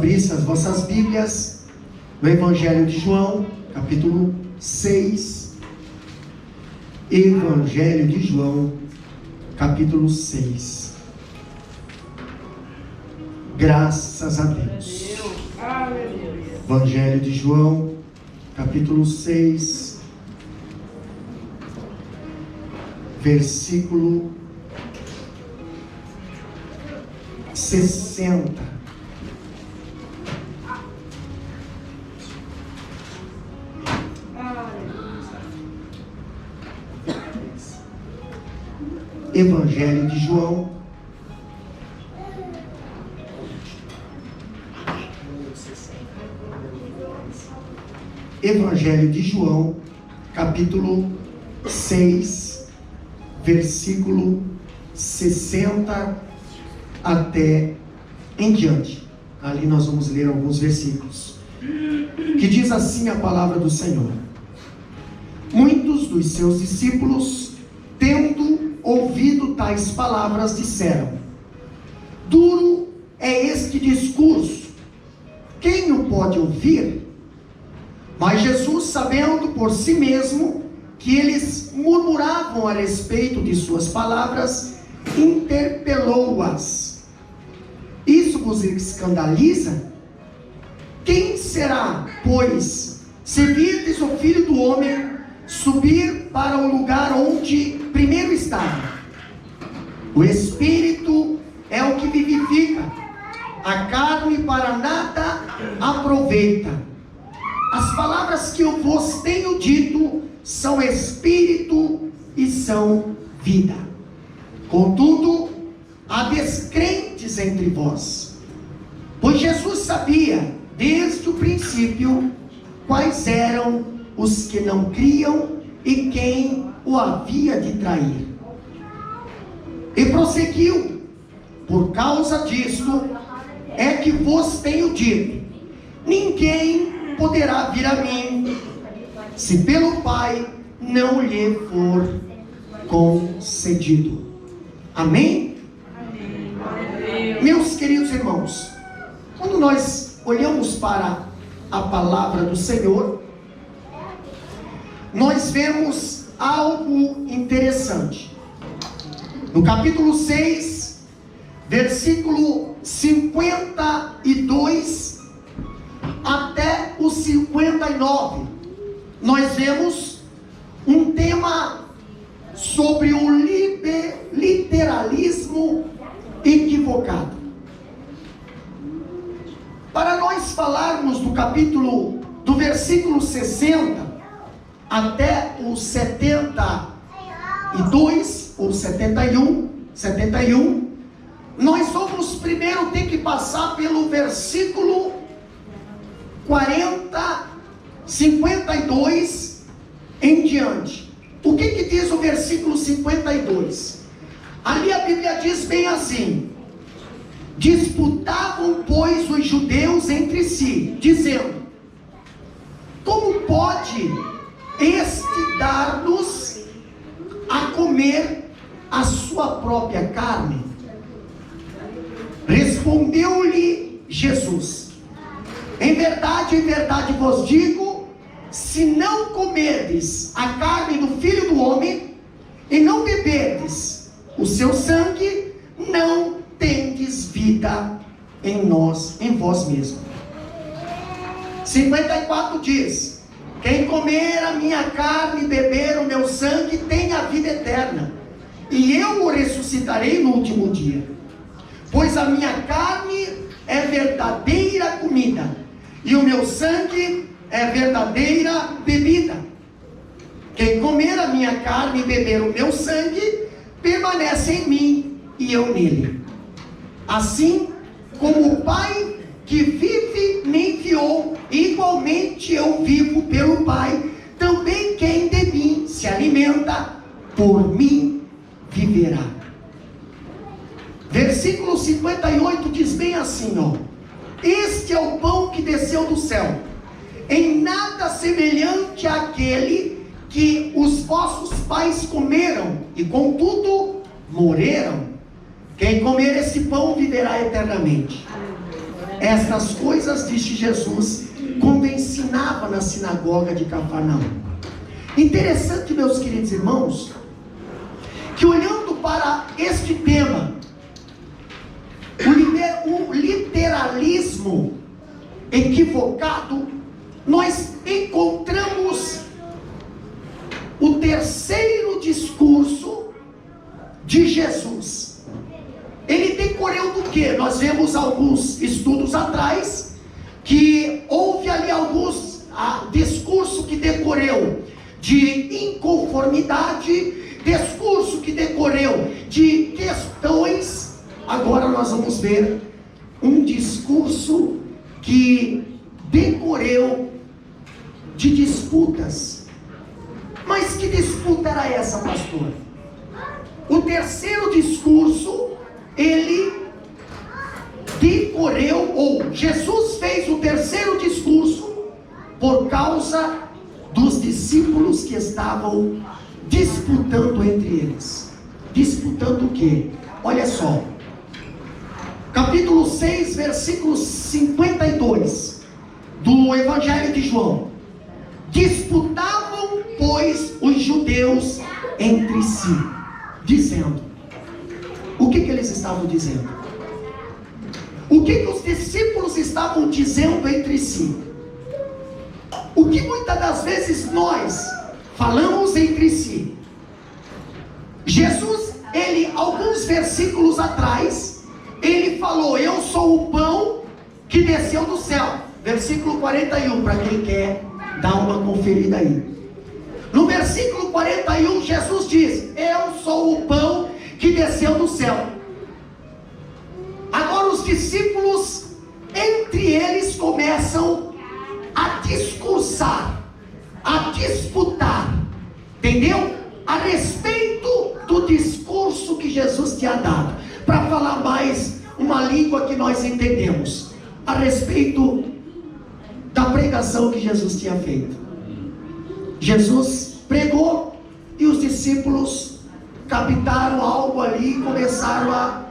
abrissem as vossas Bíblias no Evangelho de João, capítulo 6. Evangelho de João, capítulo 6. Graças a Deus. Evangelho de João, capítulo 6, versículo 60. Evangelho de João, Evangelho de João, capítulo 6, versículo 60 até em diante. Ali nós vamos ler alguns versículos, que diz assim a palavra do Senhor: muitos dos seus discípulos, tendo ouvido tais palavras, disseram: duro é este discurso, quem o pode ouvir? Mas Jesus, sabendo por si mesmo que eles murmuravam a respeito de suas palavras, interpelou-as: isso vos escandaliza? Quem será, pois, se virdes o Filho do Homem subir para o lugar onde primeiro estava? O Espírito é o que vivifica, a carne para nada aproveita. As palavras que eu vos tenho dito são espírito e são vida. Contudo, há descrentes entre vós, pois Jesus sabia desde o princípio quais eram os que não criam e quem o havia de trair. E prosseguiu: por causa disto é que vos tenho dito, ninguém poderá vir a mim, se pelo Pai não lhe for concedido. Amém? Amém. Meus queridos irmãos, quando nós olhamos para a palavra do Senhor, nós vemos algo interessante. No capítulo 6, versículo 52 até o 59, nós vemos um tema sobre o literalismo equivocado. Para nós falarmos do versículo 60 até o 72 ou 71, nós vamos primeiro ter que passar pelo versículo 52 em diante. O que diz o versículo 52? Ali a Bíblia diz bem assim: disputavam, pois, os judeus entre si, dizendo: como pode este dar-nos a comer a sua própria carne? Respondeu-lhe Jesus: em verdade vos digo, se não comerdes a carne do Filho do Homem e não beberdes o seu sangue, não tendes vida em vós mesmos. 54 diz: quem comer a minha carne e beber o meu sangue tem a vida eterna, e eu o ressuscitarei no último dia. Pois a minha carne é verdadeira comida, e o meu sangue é verdadeira bebida. Quem comer a minha carne e beber o meu sangue, permanece em mim e eu nele. Assim como o Pai que vive me enviou, igualmente eu vivo pelo Pai. Também quem de mim se alimenta, por mim viverá. Versículo 58 diz bem assim, este é o pão que desceu do céu, em nada semelhante àquele que os vossos pais comeram e contudo morreram. Quem comer esse pão viverá eternamente. Estas coisas, disse Jesus, quando ensinava na sinagoga de Cafarnaum. Interessante, meus queridos irmãos, que olhando para este tema, o literalismo equivocado, nós encontramos o terceiro discurso de Jesus. Ele decorreu do que? Nós vemos alguns estudos atrás que houve ali alguns discurso que decorreu de inconformidade, discurso que decorreu de questões. Agora nós vamos ver um discurso que decorreu de disputas. Mas que disputa era essa, pastor? O terceiro discurso, ele decorreu, ou Jesus fez o terceiro discurso por causa dos discípulos que estavam disputando entre eles. Disputando o quê? Olha só, capítulo 6, versículo 52 do Evangelho de João. Disputavam, pois, os judeus entre si, dizendo. O que eles estavam dizendo? O que os discípulos estavam dizendo entre si? O que muitas das vezes nós falamos entre si. Jesus, alguns versículos atrás, ele falou: eu sou o pão que desceu do céu. Versículo 41, para quem quer dar uma conferida aí. No versículo 41, Jesus diz: eu sou o pão que desceu do céu. Agora os discípulos, entre eles, começam a discursar, a disputar, entendeu? A respeito do discurso que Jesus tinha dado, para falar mais uma língua que nós entendemos, a respeito da pregação que Jesus tinha feito. Jesus pregou e os discípulos captaram algo ali e começaram a...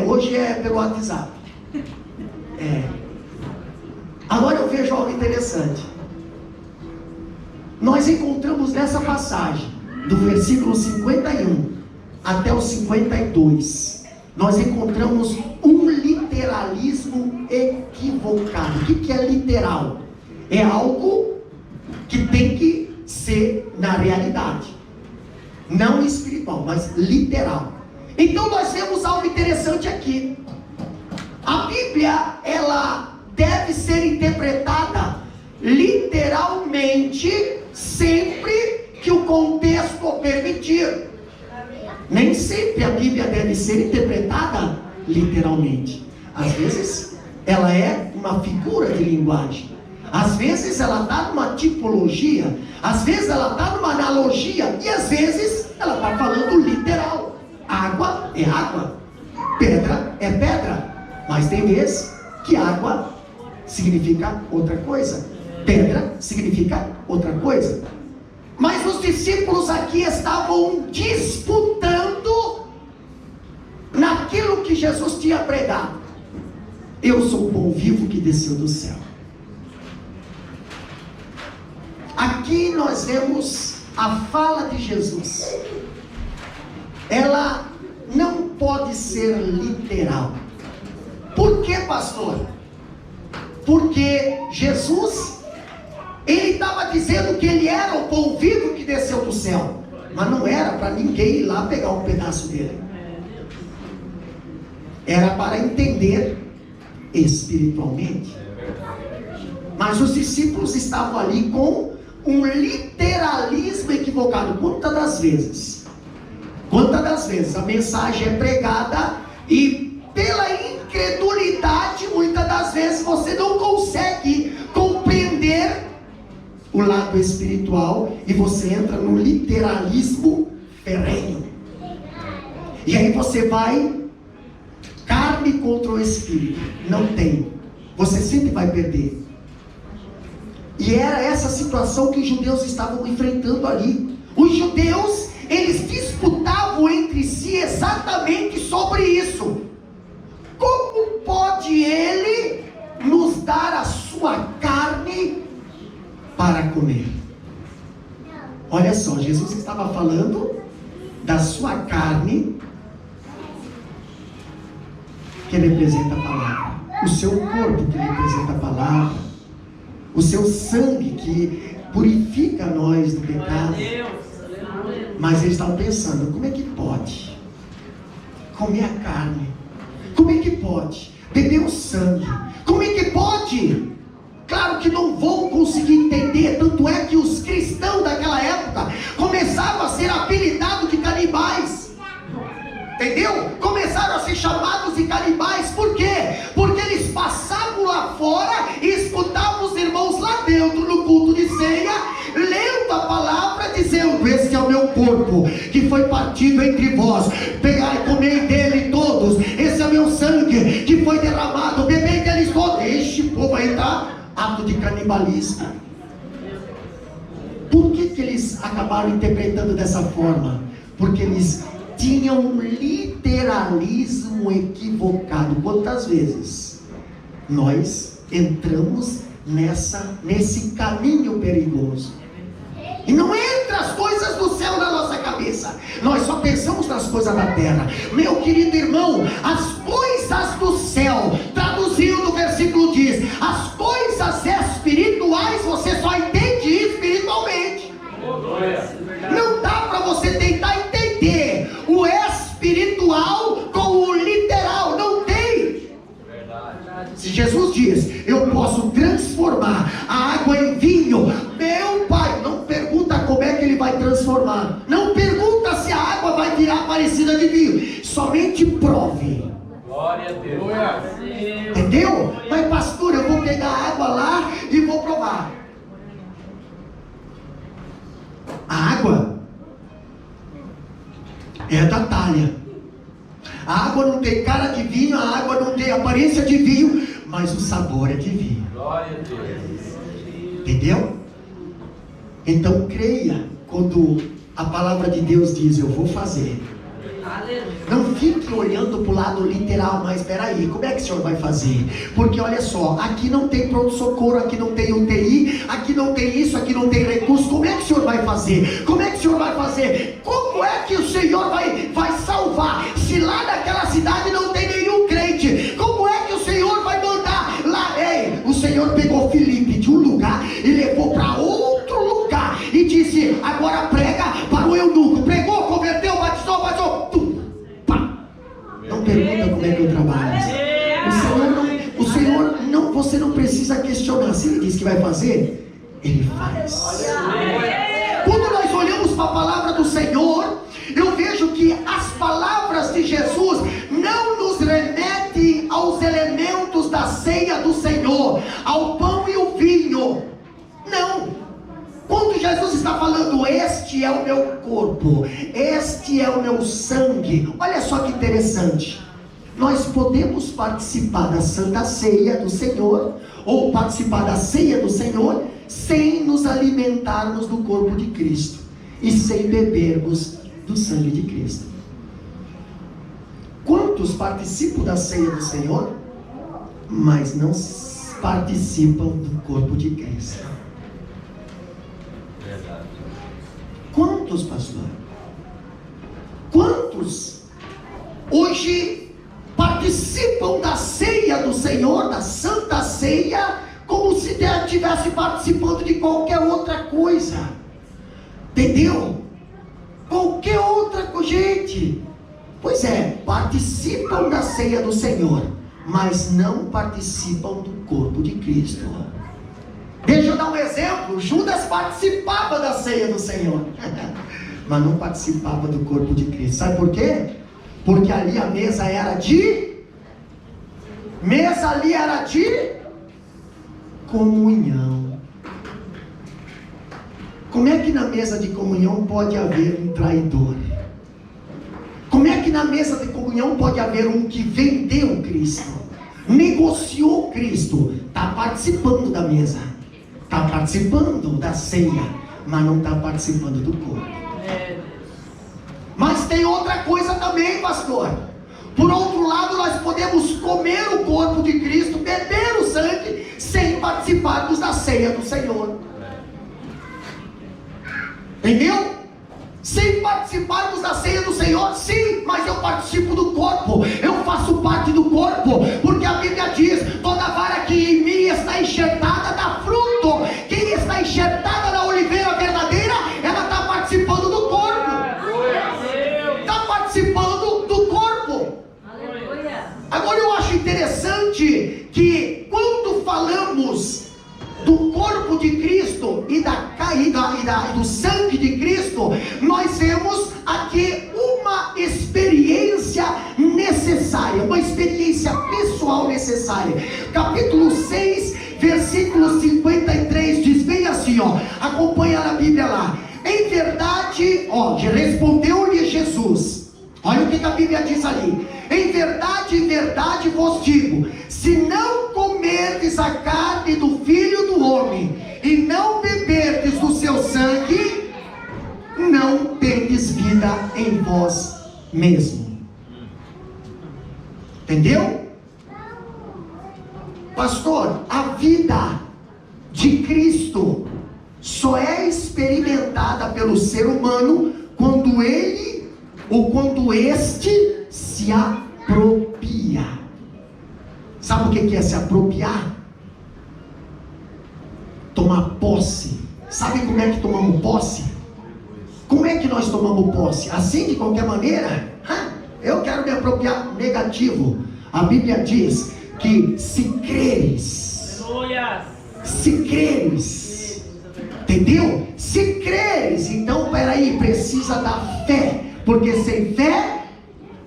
hoje é pelo WhatsApp. Agora eu vejo algo interessante. Nós encontramos nessa passagem, do versículo 51 até o 52, nós encontramos um literalismo equivocado. O que é literal? É algo que tem que ser na realidade, não espiritual, mas literal. Então nós vemos algo interessante aqui. A Bíblia, ela deve ser interpretada literalmente sempre que o contexto o permitir. Nem sempre a Bíblia deve ser interpretada literalmente. Às vezes ela é uma figura de linguagem, às vezes ela está numa tipologia, às vezes ela está numa analogia, e às vezes ela está falando literal. Água é água, pedra é pedra, mas tem vezes que água significa outra coisa, pedra significa outra coisa. Mas os discípulos aqui estavam disputando naquilo que Jesus tinha pregado. Eu sou o pão vivo que desceu do céu. Aqui nós vemos a fala de Jesus. Ela não pode ser literal. Por que, pastor? Porque Jesus, ele estava dizendo que ele era o pão vivo que desceu do céu, mas não era para ninguém ir lá pegar um pedaço dele. Era para entender espiritualmente. Mas os discípulos estavam ali com um literalismo equivocado. Quantas das vezes a mensagem é pregada e pela incredulidade, muitas das vezes você não consegue compreender o lado espiritual e você entra no literalismo ferrenho. E aí você vai carne contra o espírito. Não tem. Você sempre vai perder. E era essa situação que os judeus estavam enfrentando ali. Os judeus, eles disputavam entre si exatamente sobre isso. Como pode Ele nos dar a sua carne para comer? Olha só, Jesus estava falando da sua carne, que representa a palavra, o seu corpo, que representa a palavra, o seu sangue, que purifica nós do pecado. Mas eles estavam pensando: como é que pode comer a carne? Como é que pode beber o sangue? Como é que pode? Claro que não vão conseguir entender. Tanto é que os cristãos daquela época começaram a ser apelidados de canibais. Entendeu? Começaram a ser chamados de canibais. Por quê? Porque eles passavam lá fora e escutavam os irmãos lá dentro no culto de ceia, lendo a palavra, dizendo: este é o meu corpo, que foi partido entre vós, pegai e comei dele todos. Esse é o meu sangue, que foi derramado, bebei deles todos. Este povo vai entrar ato de canibalismo. Por que eles acabaram interpretando dessa forma? Porque eles tinham um literalismo equivocado. Quantas vezes nós entramos nesse caminho perigoso? E não entra as coisas do céu na nossa cabeça, nós só pensamos nas coisas da terra. Meu querido irmão, as coisas do céu, traduzindo o versículo diz: as coisas espirituais você só entende espiritualmente. Não dá para você tentar entender o espiritual com o literal, não tem. Se Jesus diz: eu posso transformar a água em vinho, meu Pai, não pergunta como é que Ele vai transformar, não pergunta se a água vai virar parecida de vinho, somente prove. Glória a Deus. Entendeu? Mas pastor, eu vou pegar a água lá e vou provar. A água é da talha. A água não tem cara de vinho, a água não tem aparência de vinho, mas o sabor é de vinho. Glória a Deus. Entendeu? Então creia quando a palavra de Deus diz: eu vou fazer. Não fique olhando para o lado literal. Mas espera aí, como é que o senhor vai fazer? Porque olha só, aqui não tem pronto-socorro, aqui não tem UTI, aqui não tem isso, aqui não tem recurso. Como é que o senhor vai fazer? Como é que o senhor vai fazer? Como é que o Senhor vai salvar, se lá naquela cidade não tem nenhum crente? Como é que o Senhor vai mandar lá? Ei, o Senhor pegou Filipe de um lugar e levou para outro lugar e disse: agora prega para o eunuco. Pregou, converteu, batizou. Não pergunta como é que eu trabalho. O Senhor não, você não precisa questionar. Se Ele diz que vai fazer, Ele faz. Quando nós olhamos para a palavra do Senhor, eu vejo que as palavras de Jesus não nos remetem aos elementos da ceia do Senhor, ao pão e o vinho. Não. Quando Jesus está falando: este é o meu corpo, este é o meu sangue. Olha só que interessante. Nós podemos participar da Santa Ceia do Senhor, ou participar da ceia do Senhor, sem nos alimentarmos do corpo de Cristo e sem bebermos do sangue de Cristo. Quantos participam da ceia do Senhor, mas não participam do corpo de Cristo? Quantos, pastor? Quantos hoje participam da ceia do Senhor, da Santa Ceia, como se estivesse participando de qualquer outra coisa? Entendeu? Qualquer outra coisa, gente. Pois é, participam da ceia do Senhor, mas não participam do corpo de Cristo. Deixa eu dar um exemplo. Judas participava da ceia do Senhor, mas não participava do corpo de Cristo. Sabe por quê? Porque ali a mesa era de comunhão. Como é que na mesa de comunhão pode haver um traidor? Como é que na mesa de comunhão pode haver um que vendeu Cristo, negociou Cristo? Está participando da mesa, está participando da ceia, mas não está participando do corpo. outra coisa também, pastor. Por outro lado, nós podemos comer o corpo de Cristo, beber o sangue, sem participarmos da ceia do Senhor. Entendeu? Sem participarmos da ceia do Senhor, sim, mas eu participo do corpo, eu faço parte do corpo, porque a Bíblia diz: toda vara que em mim está enxertada dá fruto. Quem está enxertada na oliveira verdadeira, ela está participando do corpo, está participando do corpo. Agora eu acho interessante que quando falamos do corpo de Cristo e do sangue de Cristo, nós vemos aqui uma experiência necessária, uma experiência pessoal necessária. Capítulo 6, versículo 53 diz bem assim, acompanha na Bíblia lá: em verdade, respondeu-lhe Jesus, olha o que a Bíblia diz ali: em verdade vos digo, se não comerdes a carne do Filho do Homem e não beberdes do seu sangue, não tendes vida em vós mesmo. Entendeu? Pastor, a vida de Cristo só é experimentada pelo ser humano quando ele ou quando este se apropria. Sabe o que é se apropriar? Tomar posse. Sabe como é que tomamos posse? Como é que nós tomamos posse? Assim, de qualquer maneira? Eu quero me apropriar. Negativo. A Bíblia diz que se creres, entendeu? Se creres, então peraí, precisa da fé, porque sem fé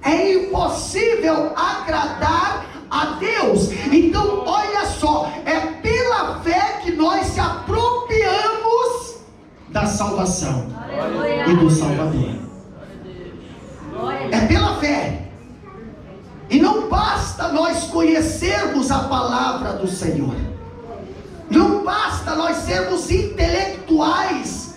é impossível agradar a Deus. Então olha só, é pela fé que nós se apropriamos da salvação e do Salvador. É pela fé. E não basta nós conhecermos a palavra do Senhor, não basta nós sermos intelectuais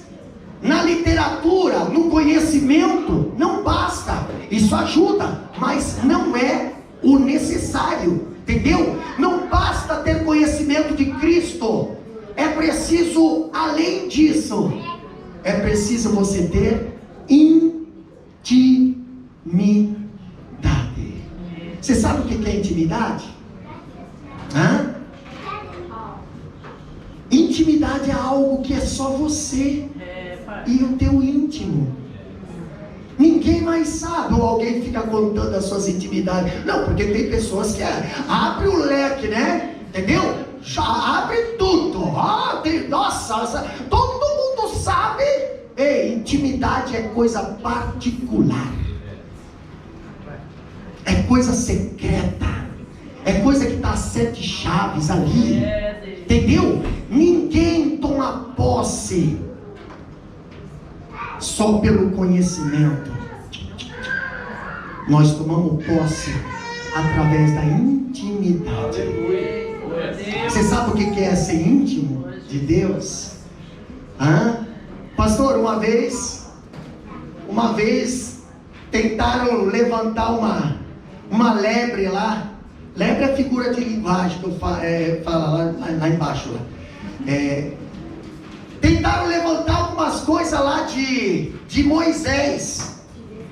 na literatura, no conhecimento, não basta. Isso ajuda, mas não é o necessário, entendeu? Não basta ter conhecimento de Cristo, é preciso, além disso, é preciso você ter intimidade. Você sabe o que é intimidade? Intimidade é algo que é só você e o teu íntimo. Ninguém mais sabe, ou alguém fica contando as suas intimidades. Não, porque tem pessoas que abre o leque, né? Entendeu? Já abre tudo. Nossa, todo mundo sabe. Ei, intimidade é coisa particular, é coisa secreta, é coisa que está a 7 chaves ali, entendeu? Ninguém toma posse só pelo conhecimento. Nós tomamos posse através da intimidade. Você sabe o que é ser íntimo de Deus? Pastor, uma vez tentaram levantar uma lebre lá. Lebre é a figura de linguagem que eu falo lá embaixo lá. Tentaram levantar algumas coisas lá de Moisés.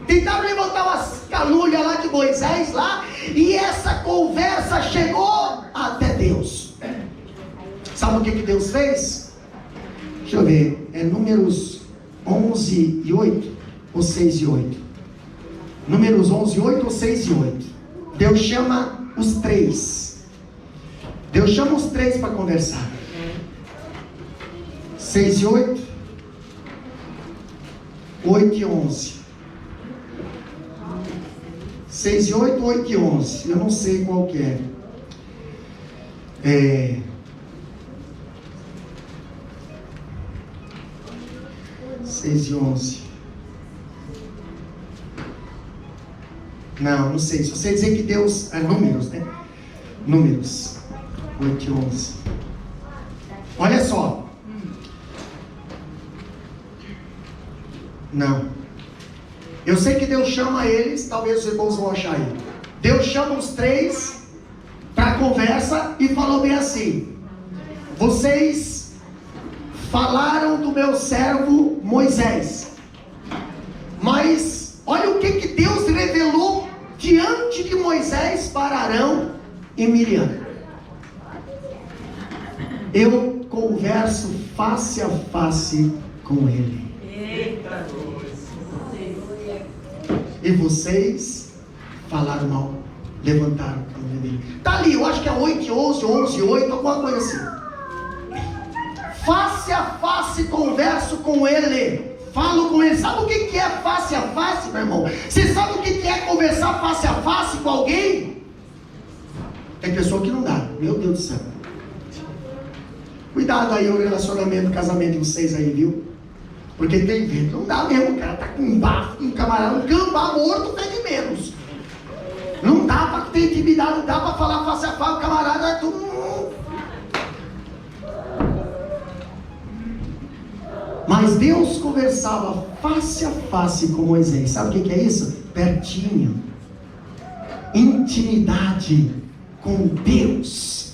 Tentaram levantar umas calúnias lá de Moisés lá, e essa conversa chegou até Deus. Sabe o que Deus fez? Deixa eu ver, é Números 11 e 8 ou 6 e 8? Números 11 e 8 ou 6 e 8? Deus chama os três. Deus chama os três para conversar. 6 e 8, 8 e 11. 6 e 8, 8 e 11. Eu não sei qual que é. 6 e 11. Não sei. Só sei dizer que Deus... Números, né? Números 8 e 11. Olha só. Não. Eu sei que Deus chama eles, talvez os irmãos vão achar aí. Deus chama os três para conversa e falou bem assim: vocês falaram do meu servo Moisés, mas olha o que Deus revelou diante de Moisés para Arão e Miriam. Eu converso face a face com ele. E vocês falaram mal, levantaram a mão dele. Tá ali, eu acho que é 8:11, 11:8, alguma coisa assim. Face a face converso com ele, falo com ele. Sabe o que é face a face, meu irmão? Você sabe o que é conversar face a face com alguém? Tem pessoa que não dá, meu Deus do céu. Cuidado aí o relacionamento, o casamento de vocês aí, viu? Porque tem vento, não dá mesmo, o cara tá com um bafo, um camarada, um gambá morto, pede menos. Não dá para ter intimidade, não dá para falar face a face, o camarada é tudo. Mas Deus conversava face a face com Moisés. Sabe o que é isso? Pertinho. Intimidade com Deus.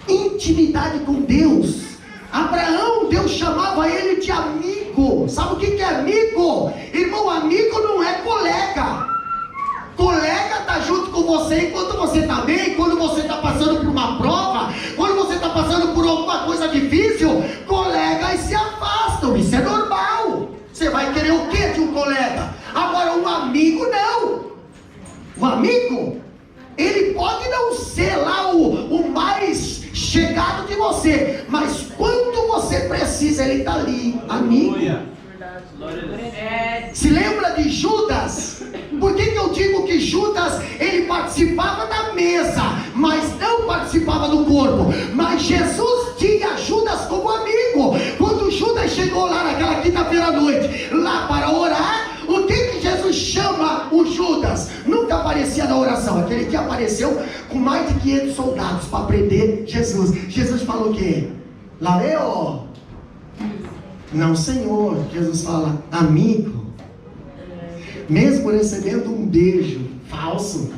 Intimidade com Deus. Abraão, Deus chamava ele de amigo. Sabe o que é amigo? Irmão, amigo não é colega. Colega está junto com você enquanto você está bem, quando você está passando por uma prova, quando você está passando por alguma coisa difícil, colegas se afastam, isso é normal. Você vai querer o que de um colega? Agora um amigo não. Um amigo, ele pode não ser lá o mais chegado de você, mas quando você precisa, ele está ali, amigo. Se lembra de Judas? Por que eu digo que Judas, ele participava da mesa, mas não participava do corpo? Mas Jesus tinha Judas como amigo. Quando Judas chegou lá naquela quinta-feira à noite, lá para orar, o que Jesus chama o Judas? Nunca aparecia na oração. Aquele que apareceu com mais de 500 soldados para prender Jesus. Jesus falou o quê? Lá eu? Não, Senhor. Jesus fala, amigo. Mesmo recebendo um beijo falso,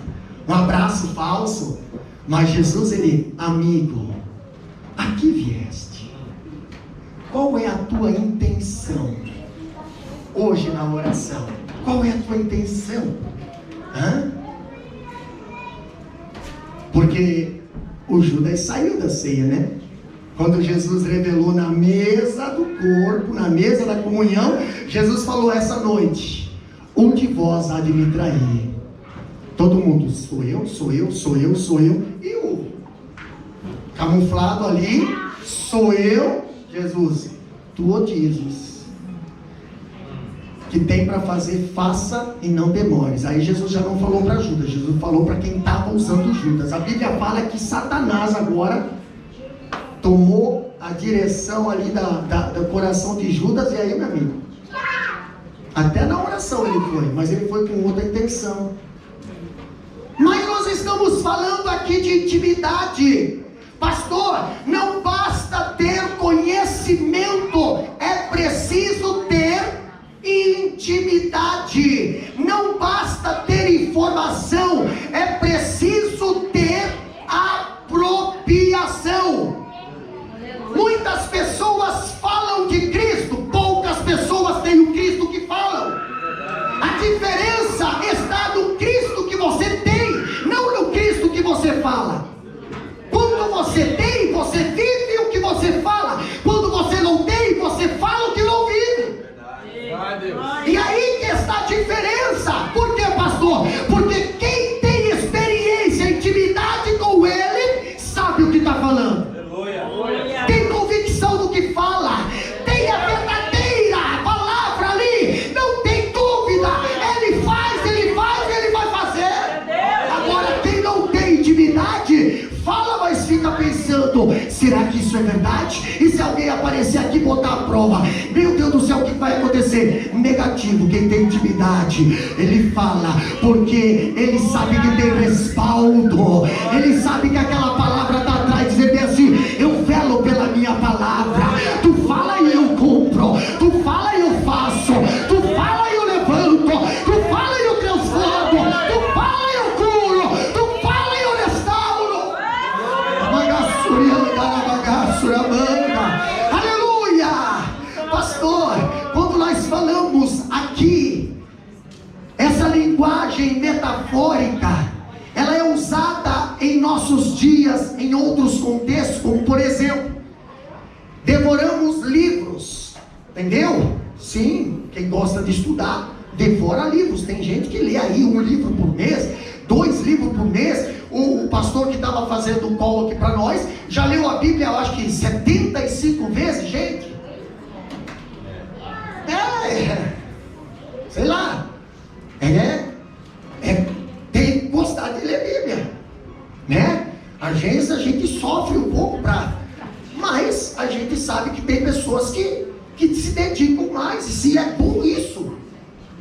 um abraço falso, mas Jesus, ele, amigo, aqui vieste. Qual é a tua intenção hoje na oração? Qual é a tua intenção? Porque o Judas saiu da ceia, né? Quando Jesus revelou na mesa do corpo, na mesa da comunhão, Jesus falou essa noite: um de vós há de me trair. Todo mundo, sou eu. E o camuflado ali, sou eu. Jesus, tu o dizes. Que tem para fazer, faça e não demores. Aí Jesus já não falou para Judas, Jesus falou para quem estava usando Judas. A Bíblia fala que Satanás agora tomou a direção ali do coração de Judas. E aí, meu amigo, até na oração ele foi, mas ele foi com outra intenção. Mas nós estamos falando aqui de intimidade. Pastor, não basta ter conhecimento, é preciso ter intimidade. Não basta ter informação, é preciso ter apropriação. Muitas pessoas falam de Cristo, poucas pessoas têm o Cristo que falam. A diferença está no Cristo que você tem, não no Cristo que você fala. Quando você tem, você vive o que você fala. Quando você não tem, você fala o que não vive. E aí que está a diferença. Por que, pastor? Porque quem tem experiência, intimidade com Ele, sabe o que está falando. Tem convicção do que fala. Tem a verdadeira palavra ali. Não tem dúvida. Ele faz, ele vai fazer. Agora quem não tem intimidade, fala, mas fica pensando, será que isso é verdade? E se alguém aparecer aqui e botar a prova, meu Deus do céu, o que vai acontecer? Negativo. Quem tem intimidade, ele fala, porque ele sabe que tem respaldo. Ele sabe que aquela palavra está atrás, dizendo assim, eu velo pela minha palavra. Tu fala e eu cumpro. Tu fala e eu faço. Tu fala e eu Aleluia! Pastor, quando nós falamos aqui, essa linguagem metafórica, ela é usada em nossos dias, em outros contextos, como por exemplo, devoramos livros, entendeu? Sim, quem gosta de estudar, devora livros. Tem gente que lê aí 1 livro por mês, 2 livros por mês. O pastor que estava fazendo o call aqui para nós, já leu a Bíblia, eu acho que 75 vezes, gente. Sei lá, tem que gostar de ler Bíblia, né? Às vezes a gente sofre um pouco mas a gente sabe que tem pessoas que se dedicam mais, e se é bom isso,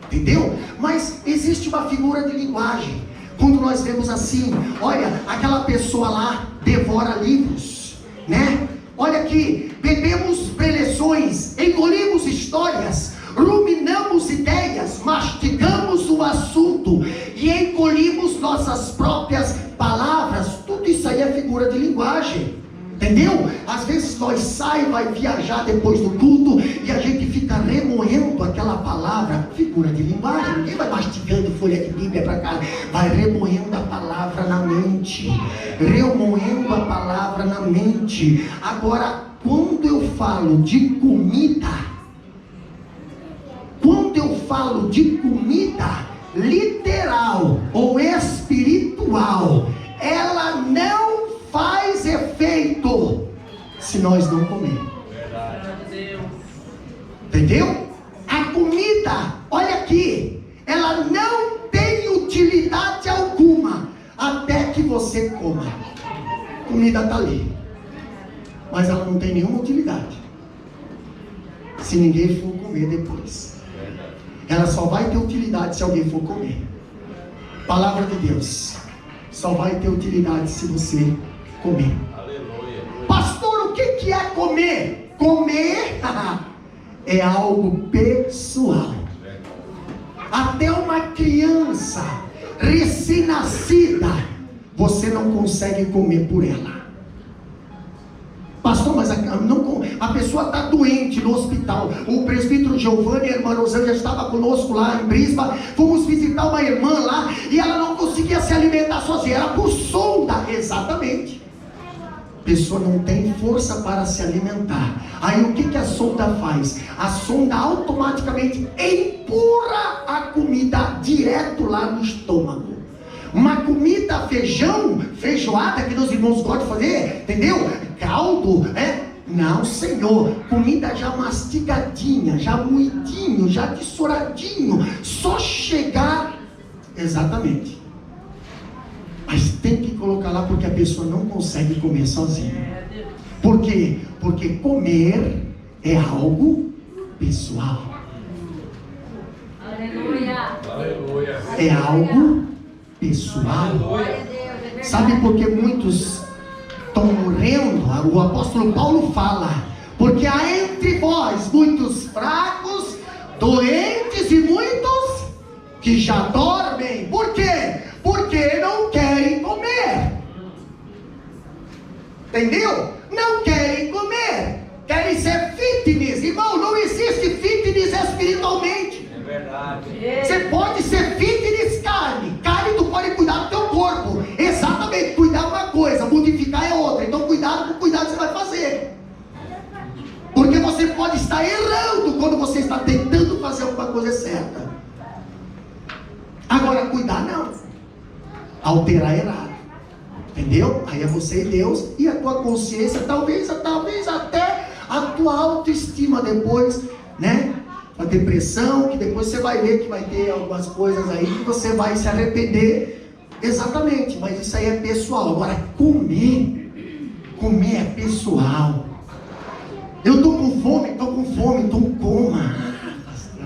entendeu? Mas existe uma figura de linguagem, quando nós vemos assim, olha, aquela pessoa lá devora livros, né? Olha aqui, bebemos preleções, engolimos histórias, ruminamos ideias, mastigamos o assunto e engolimos nossas próprias palavras. Tudo isso aí é figura de linguagem, entendeu? Às vezes nós vai viajar depois do culto e a gente fica remoendo aquela palavra, figura de linguagem. Ninguém vai mastigando folha de Bíblia para cá, vai remoendo a palavra na mente, remoendo a palavra na mente. Agora, quando eu falo de comida literal ou espiritual, ela não faz efeito se nós não comermos. Entendeu? A comida, olha aqui, ela não tem utilidade alguma até que você coma. A comida está ali, mas ela não tem nenhuma utilidade se ninguém for comer depois. Ela só vai ter utilidade se alguém for comer. Palavra de Deus só vai ter utilidade se você comer. Aleluia. Pastor, o que é comer? Comer é algo pessoal. Até uma criança recém-nascida, você não consegue comer por ela. Pastor, mas a pessoa está doente no hospital. O presbítero Giovanni e a irmã Rosângela estavam conosco lá em Brisbane. Fomos visitar uma irmã lá e ela não conseguia se alimentar sozinha, era por sonda. Exatamente. A pessoa não tem força para se alimentar. Aí o que a sonda faz? A sonda automaticamente empurra a comida direto lá no estômago. Uma comida, feijoada que os irmãos gostam de fazer, entendeu? Caldo, não, Senhor, comida já mastigadinha, já moidinho, já tesouradinho, só chegar, exatamente. Mas tem que colocar lá porque a pessoa não consegue comer sozinha. Por quê? Porque comer é algo pessoal. Aleluia. Aleluia. É algo pessoal. Sabe por que muitos estão morrendo? O apóstolo Paulo fala: porque há entre vós muitos fracos, doentes e muitos que já dormem. Por quê? Porque não querem comer. Entendeu? Não querem comer, querem ser fitness. Irmão, não existe fitness espiritualmente. É verdade. Você pode ser fitness carne tu pode cuidar do teu corpo. Exatamente, cuidar é uma coisa, modificar é outra. Então cuidado com o cuidado que você vai fazer, porque você pode estar errando quando você está tentando fazer alguma coisa certa. Agora cuidar não, alterar é errado, entendeu? Aí é você e Deus e a tua consciência, talvez até a tua autoestima depois, né? A depressão, que depois você vai ver que vai ter algumas coisas aí que você vai se arrepender. Exatamente, mas isso aí é pessoal. Agora comer é pessoal. Eu estou com fome, então coma.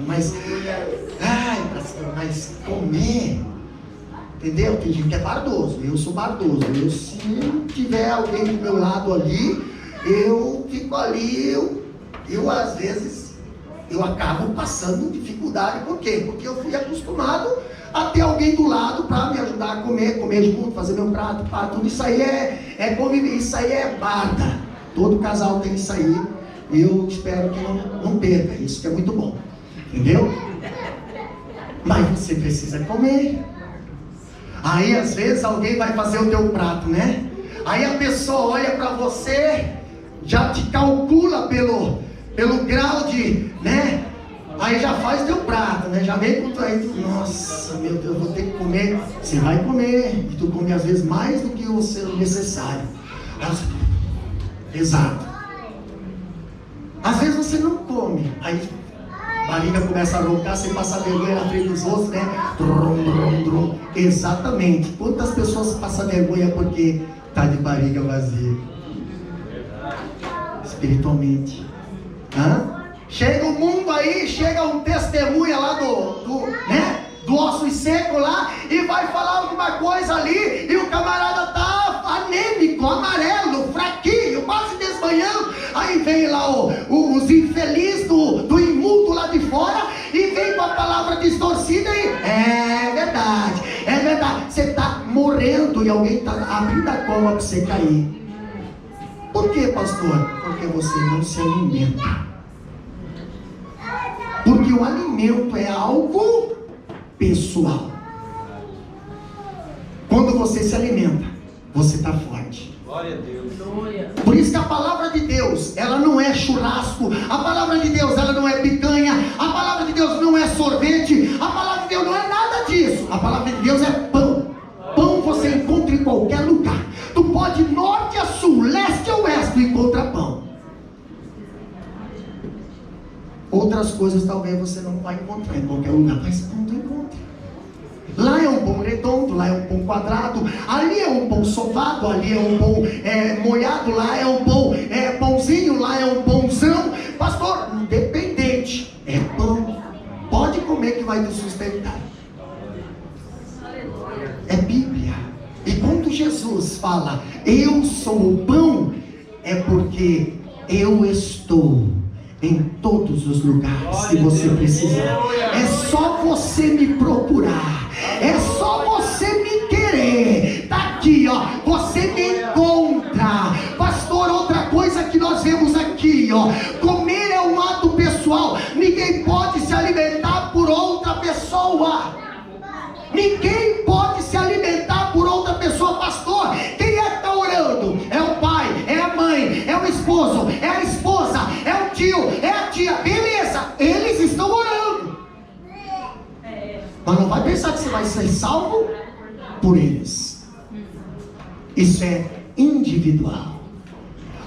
Mas comer, entendeu? Tem gente que é bardoso, eu sou bardoso. Se tiver alguém do meu lado ali, eu fico ali, eu às vezes eu acabo passando dificuldade. Por quê? Porque eu fui acostumado a ter alguém do lado para me ajudar a comer junto, fazer meu prato, tudo isso aí é convivência, isso aí é barda. Todo casal tem isso aí. Eu espero que não perca isso, que é muito bom. Entendeu? Mas você precisa comer. Aí às vezes alguém vai fazer o teu prato, né? Aí a pessoa olha para você, já te calcula pelo grau de, né? Aí já faz teu prato, né? Já vem com tu aí, nossa, meu Deus, eu vou ter que comer. Você vai comer, e tu come às vezes mais do que o necessário. Exato. Às vezes você não come, aí a barriga começa a roncar, você passa vergonha na frente dos outros, né? Exatamente. Quantas pessoas passam vergonha porque tá de barriga vazia? Espiritualmente. Chega o mundo aí, chega um testemunha lá do ossos seco lá, e vai falar alguma coisa ali, e o camarada tá anêmico, amarelo, fraquinho, quase desmanhando. Aí vem lá os infelizes do imundo lá de fora, e vem com a palavra distorcida e é verdade, você está morrendo e alguém está abrindo a cova para você cair. Por que, pastor? Porque você não se alimenta. Porque o alimento é algo pessoal. Quando você se alimenta, você está forte. Glória a Deus. Por isso que a palavra de Deus, ela não é churrasco. A palavra de Deus, ela não é picanha. A palavra de Deus não é sorvete. A palavra de Deus não é nada disso. A palavra de Deus é pão. Pão você encontra em qualquer lugar. Tu pode ir norte a sul, leste a oeste, tu encontra pão. Outras coisas talvez você não vai encontrar em qualquer lugar, mas pão tu encontra. Lá é um pão redondo, lá é um pão quadrado, ali é um pão sovado, ali é um pão molhado, lá é um pão pãozinho, lá é um pãozão. Pastor, independente, é pão. Pode comer que vai te sustentar. É Bíblia. E quando Jesus fala, eu sou o pão, é porque eu estou em todos os lugares que você precisar. É só você me procurar. É só você me querer. Tá aqui, ó. Você me encontra. Pastor, outra coisa que nós vemos aqui, ó. Comer é um ato pessoal. Ninguém pode se alimentar por outra pessoa. Ninguém pode se alimentar por outra pessoa. Pastor, quem é que está orando? É o pai, é a mãe, é o esposo, é a esposa, é o tio, é a tia. Beleza, eles estão orando. Mas não vai pensar que você vai ser salvo por eles. Isso é individual.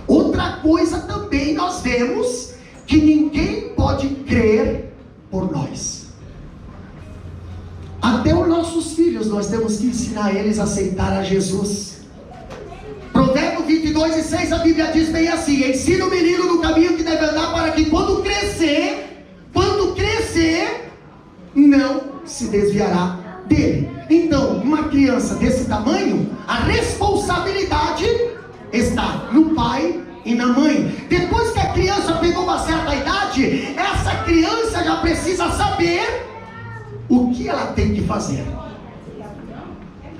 Outra coisa também nós vemos, que ninguém pode crer por nós. Até os nossos filhos nós temos que ensinar eles a aceitar a Jesus. Provérbio 22:6, a Bíblia diz bem assim: ensina o menino no caminho que deve andar, para que quando crescer, não se desviará dele. Então, uma criança desse tamanho, a responsabilidade está no pai e na mãe. Depois que a criança pegou uma certa idade, essa criança já precisa saber o que ela tem que fazer.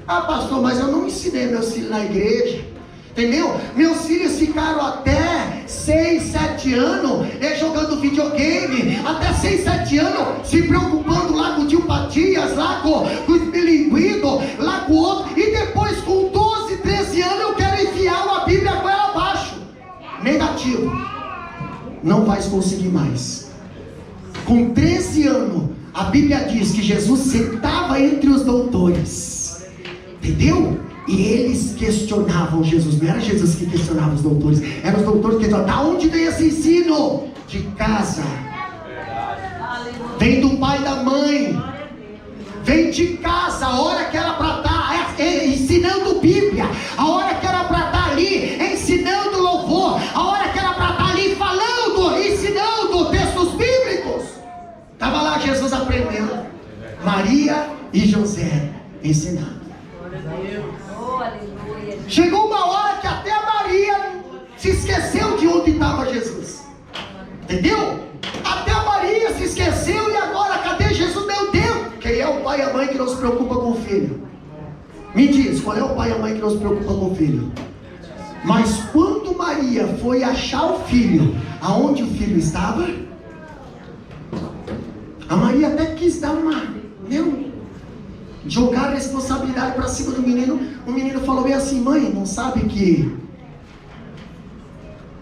Ah, pastor, mas eu não ensinei meus filhos na igreja, entendeu? Meus filhos ficaram até 6, 7 anos jogando videogame, até 6, 7 anos se preocupando lá com o tio Patias, lá com o bilinguido, lá com o outro, e depois com 12, 13 anos eu quero enfiar uma Bíblia com ela abaixo. Negativo. Não vai conseguir mais. Com 13 anos a Bíblia diz que Jesus sentava entre os doutores, entendeu? E eles questionavam Jesus. Não era Jesus que questionava os doutores, eram os doutores que questionavam. Da onde vem esse ensino? De casa. Vem do pai e da mãe. Vem de casa. A hora que era para estar ensinando Bíblia, a hora que era para estar ali ensinando louvor, a hora que era para estar ali falando, ensinando textos bíblicos. Estava lá Jesus aprendendo, Maria e José ensinando. Chegou uma hora que até a Maria se esqueceu de onde estava Jesus. Entendeu? Até a Maria se esqueceu, e agora cadê Jesus? Meu Deus! Quem é o pai e a mãe que não se preocupa com o filho? Me diz, qual é o pai e a mãe que não se preocupa com o filho? Mas quando Maria foi achar o filho. Aonde o filho estava? A Maria até quis dar jogar a responsabilidade para cima do menino. O menino falou bem assim: mãe, não sabe que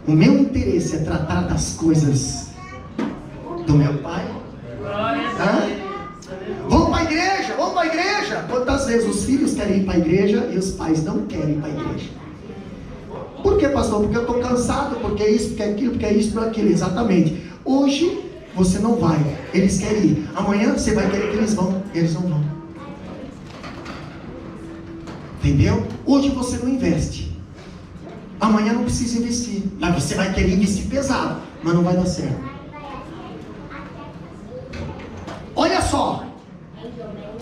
o meu interesse é tratar das coisas do meu pai? Vamos para a igreja, vamos para a igreja. Quantas vezes os filhos querem ir para a igreja e os pais não querem ir para a igreja? Por que, pastor? Porque eu estou cansado, porque é isso, porque é aquilo, porque é isso, porque é aquilo. Exatamente. Hoje você não vai, eles querem ir. Amanhã você vai querer que eles vão, eles não vão. Entendeu? Hoje você não investe, amanhã não precisa investir. Mas você vai querer investir pesado, mas não vai dar certo. Olha só,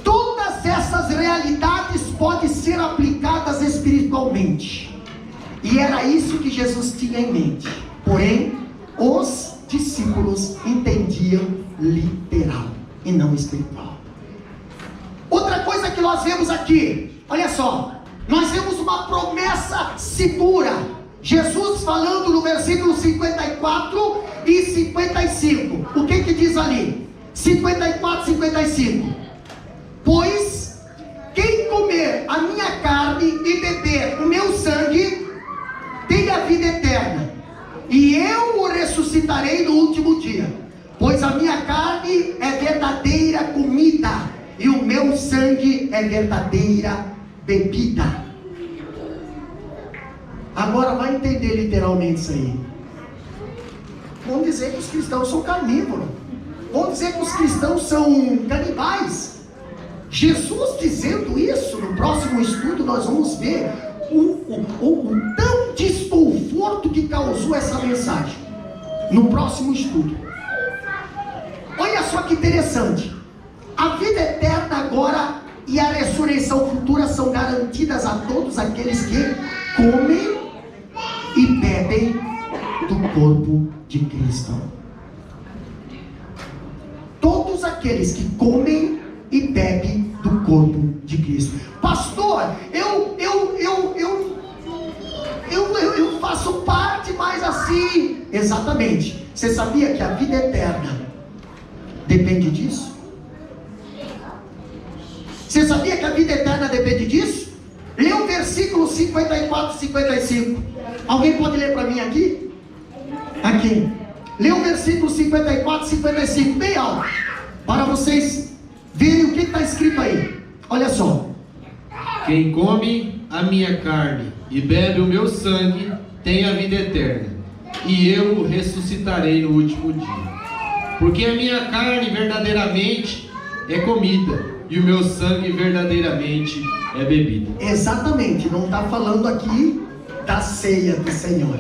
todas essas realidades podem ser aplicadas espiritualmente. E era isso que Jesus tinha em mente. Porém, os discípulos entendiam literal e não espiritual. Outra coisa que nós vemos aqui, olha só, nós vemos uma promessa segura. Jesus falando no versículo 54 e 55. O que diz ali? 54 e 55. Pois quem comer a minha carne e beber o meu sangue tem a vida eterna, e eu o ressuscitarei no último dia. Pois a minha carne é verdadeira comida, e o meu sangue é verdadeira bebida. Agora vai entender literalmente isso aí. Vão dizer que os cristãos são carnívoros, vão dizer que os cristãos são canibais. Jesus dizendo isso, no próximo estudo nós vamos ver o tão desconforto que causou essa mensagem no próximo estudo. Olha só que interessante. A vida eterna agora e a ressurreição futura são garantidas a todos aqueles que comem e bebem do corpo de Cristo. Todos aqueles que comem e bebem do corpo de Cristo. Pastor, eu faço parte, mas assim. Exatamente. Você sabia que a vida eterna depende disso? Você sabia que a vida eterna depende disso? Lê o versículo 54 e 55. Alguém pode ler para mim aqui? Aqui. Lê o versículo 54 e 55 bem alto, para vocês verem o que está escrito aí. Olha só. Quem come a minha carne e bebe o meu sangue tem a vida eterna, e eu o ressuscitarei no último dia. Porque a minha carne verdadeiramente é comida, e o meu sangue verdadeiramente é bebida. Exatamente, não está falando aqui da ceia do Senhor.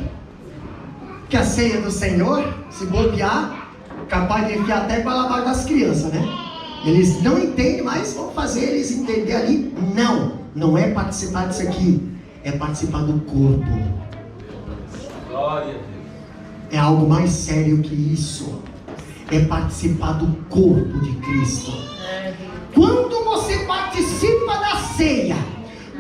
Que a ceia do Senhor, se bobear, capaz de enfiar até para lavar das crianças, né? Eles não entendem, mas vão fazer eles entender ali. Não é participar disso aqui, é participar do corpo. Glória a Deus. É algo mais sério que isso. É participar do corpo de Cristo. Quando você participa da ceia,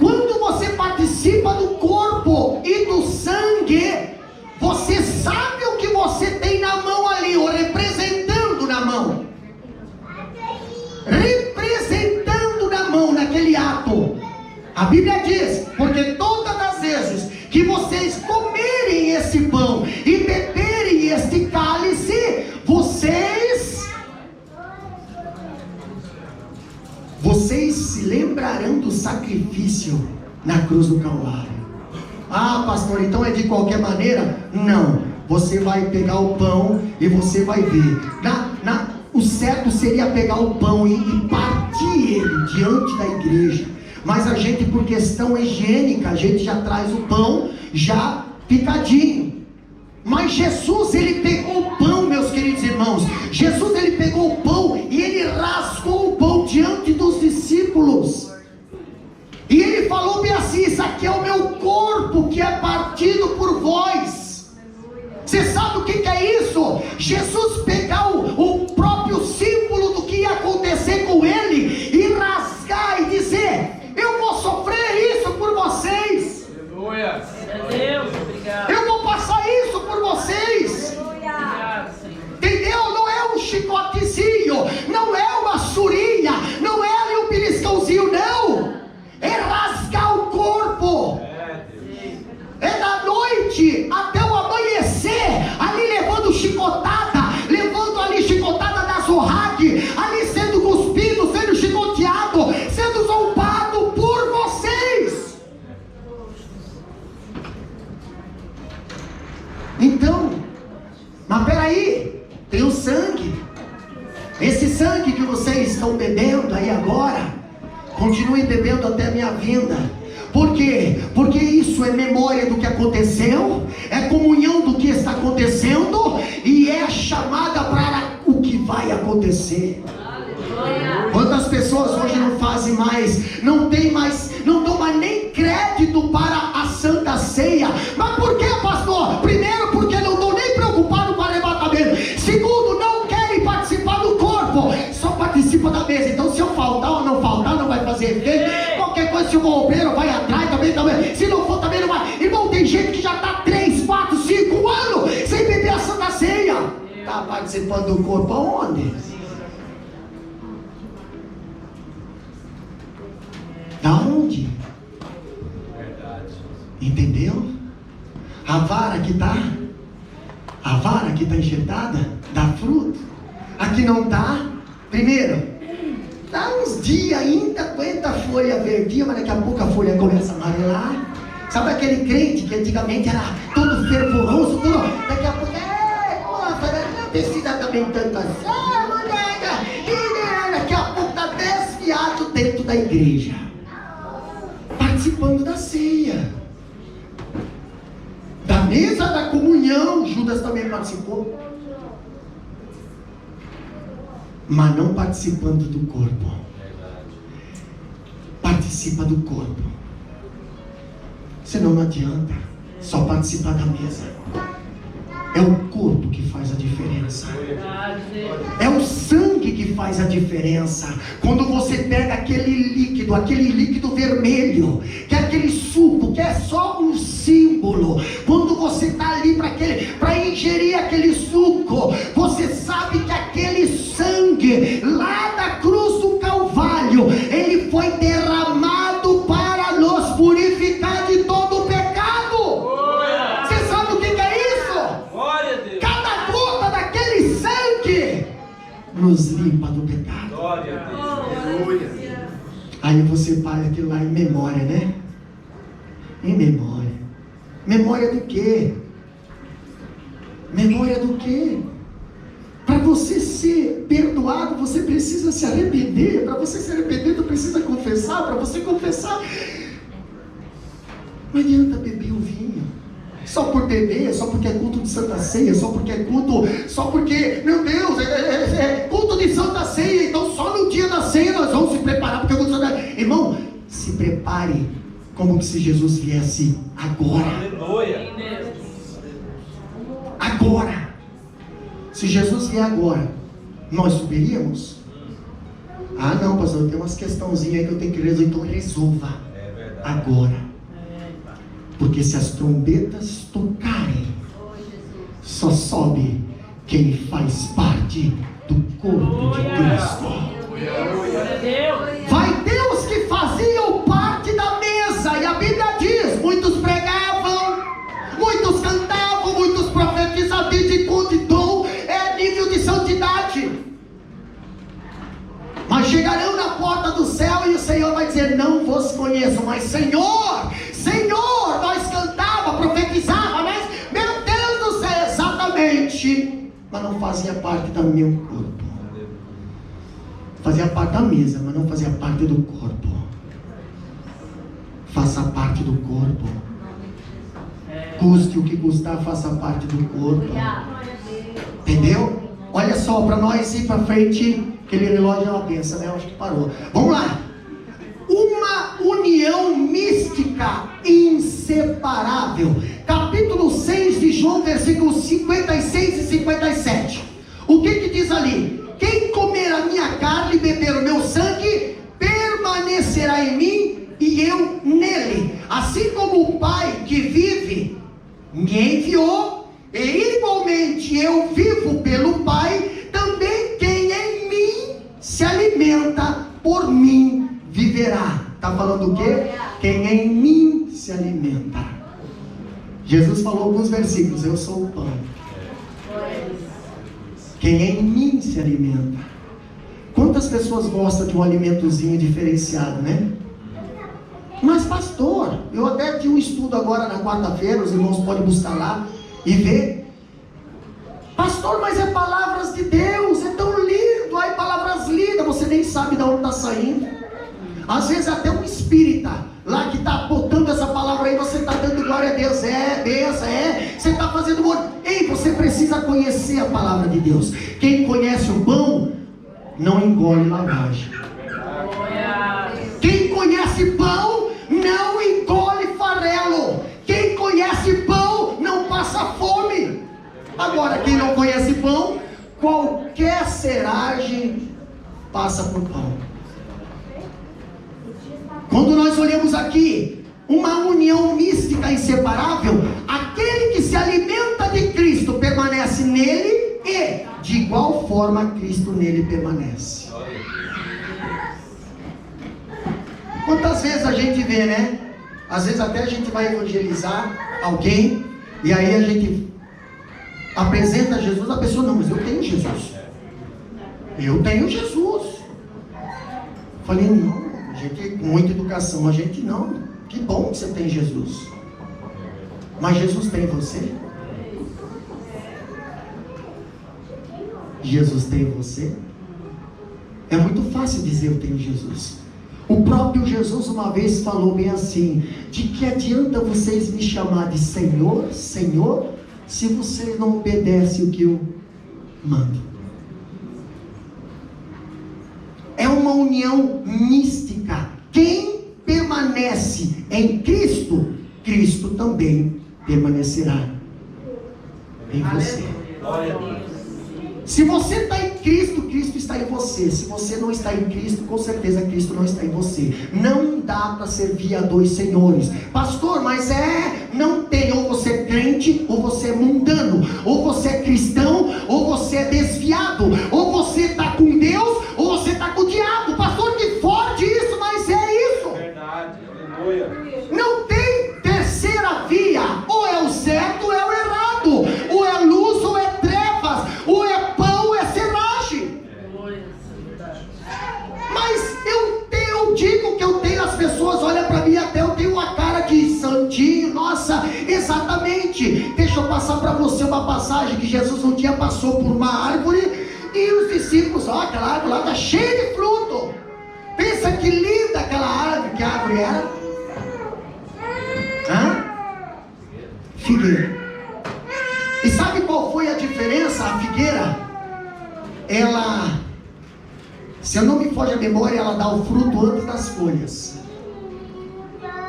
quando você participa do corpo e do sangue, você sabe o que você tem na mão ali, ou representando na mão. Representando na mão, naquele ato. A Bíblia diz: porque todas as vezes que vocês comerem esse pão e beberem este cálice, vocês se lembrarão do sacrifício na cruz do Calvário. Ah, pastor, então é de qualquer maneira? Não, você vai pegar o pão e você vai ver. O certo seria pegar o pão e partir ele diante da igreja. Mas a gente, por questão higiênica, a gente já traz o pão já picadinho. Mas Jesus, ele pegou o pão, meus queridos irmãos. Jesus, ele pegou o pão e ele rasgou o pão diante dos discípulos. E ele falou bem assim: isso aqui é o meu corpo que é partido por vós. Você sabe o que é isso? Jesus pegar o próprio símbolo do que ia acontecer com ele e rasgar e dizer: eu vou sofrer isso por vocês. Aleluia. Deus, obrigado. Eu vou passar isso Então, mas peraí, tem o sangue. Esse sangue que vocês estão bebendo aí agora, continuem bebendo até a minha vinda. Por quê? Porque isso é memória do que aconteceu, é comunhão do que está acontecendo e é chamada para o que vai acontecer. Quantas pessoas hoje não fazem mais, não dão mais nem crédito para a Santa Ceia? Mas por que, pastor? Primeiro, porque não estão nem preocupados com o arrebatamento. Segundo, não querem participar do corpo, só participa da mesa. Então, se eu faltar ou não faltar, não vai fazer efeito. Qualquer coisa, se o bombeiro vai atrás também. Se não for, também não vai. Irmão, tem gente que já está 3, 4, 5 anos sem beber a Santa Ceia. Está participando do corpo aonde? Da onde? Entendeu? A vara que está enxertada dá fruto. Aqui não dá. Primeiro, dá uns dias ainda, aguenta a folha verdinha, mas daqui a pouco a folha começa a amarelar. Sabe aquele crente que antigamente era todo fervoroso, todo, daqui a pouco, não precisa também tanto assim, daqui a pouco está desviado dentro da igreja, participando da ceia, da mesa da comunhão. Judas também participou, mas não participando do corpo. Participa do corpo, senão não adianta só participar da mesa. É o corpo que faz a diferença, é o sangue que faz a diferença. Quando você pega aquele líquido vermelho, que é aquele suco, que é só um símbolo, quando você está ali para ingerir aquele suco, você sabe que aquele sangue lá da cruz do Calvário, ele foi derramado para nos purificar de todo o pecado. Você sabe o que é isso? Cada gota daquele sangue nos limpa do pecado. Aí você faz aquilo lá em memória, né? Em memória. Memória do quê? Memória do quê? Para você ser perdoado, você precisa se arrepender. Para você se arrepender, você precisa confessar. Para você confessar, não adianta beber o vinho só por beber, só porque é culto de Santa Ceia, só porque é culto, só porque, meu Deus, é culto de Santa Ceia, então só no dia da ceia nós vamos se preparar, porque eu vou Santa... Irmão, se prepare como se Jesus viesse agora. Agora. Se Jesus vier agora, nós subiríamos? Ah não, pastor, tem umas questãozinhas aí que eu tenho que resolver, então resolva agora. Porque se as trombetas tocarem, só sobe quem faz parte do corpo de Cristo. Vai ter os que faziam parte da mesa, e a Bíblia diz, muitos pregavam, muitos cantavam, muitos profetizavam, de dom, é nível de santidade. Mas chegarão na porta do céu e o Senhor vai dizer, não vos conheço, mas Senhor, nós cantava, profetizava, mas meu Deus do céu, exatamente, mas não fazia parte do meu corpo. Fazia parte da mesa, mas não fazia parte do corpo. Faça parte do corpo. Custe o que custar, faça parte do corpo. Entendeu? Olha só, para nós ir para frente, aquele relógio é uma benção, né? Eu acho que parou. Vamos lá. Uma união mística inseparável. Capítulo 6 de João, versículos 56 e 57. O que diz ali? Quem comer a minha carne e beber o meu sangue, permanecerá em mim e eu nele. Assim como o Pai que vive me enviou, e igualmente eu vivo pelo Pai, também quem em mim se alimenta, por mim viverá. Está falando o quê? Quem em mim se alimenta. Jesus falou alguns versículos, eu sou o pão. Quem em mim se alimenta. Quantas pessoas gostam de um alimentozinho diferenciado, né? Mas pastor, eu até tinha um estudo agora na quarta-feira, os irmãos podem buscar lá. e vê. Pastor, mas é palavras de Deus, é tão lindo, aí palavras lindas, você nem sabe de onde está saindo. Às vezes até um espírita lá que está botando essa palavra aí, você está dando glória a Deus, você está fazendo um... Ei, você precisa conhecer a palavra de Deus. Quem conhece o pão, não engole lavagem. Quem conhece pão, não engole farelo. Quem conhece pão, não passa fome. Agora, quem não conhece pão, qualquer seragem passa por pão. Quando nós olhamos aqui, uma união mística inseparável, aquele que se alimenta de Cristo permanece nele e, de igual forma, Cristo nele permanece. Quantas vezes a gente vê, né? Às vezes até a gente vai evangelizar alguém, e aí a gente apresenta Jesus, a pessoa, não, mas eu tenho Jesus. Eu tenho Jesus. Falei, não, a gente, com muita educação, a gente não. Que bom que você tem Jesus. Mas Jesus tem você? Jesus tem você? É muito fácil dizer eu tenho Jesus. O próprio Jesus uma vez falou bem assim: de que adianta vocês me chamar de Senhor, Senhor, se vocês não obedecem o que eu mando? É uma união mística. Quem permanece em Cristo, Cristo também permanecerá em você. Se você está em Cristo, Cristo está em você. Se você não está em Cristo, com certeza Cristo não está em você. Não dá para servir a dois senhores. Pastor, mas não tem. Ou você é crente, ou você é mundano. Ou você é cristão, ou você é desviado. Ou você está com Deus, ou você está com o diabo. Pastor, que forte isso, mas é isso. Verdade, aleluia. Não tem terceira via. Ou é o certo, ou é o errado. Ou é luz, ou é trevas. Ou é pão, ou é seragem. Mas eu digo que eu tenho, as pessoas olham para mim, até eu tenho uma cara de santinho. Nossa, exatamente. Deixa eu passar para você uma passagem que Jesus um dia passou por uma árvore e os discípulos, aquela árvore lá está cheia de fruto. Pensa que linda aquela árvore. Que árvore era? Figueira. E sabe qual foi a diferença? A figueira, ela, se eu não me foge a memória, ela dá o fruto antes das folhas.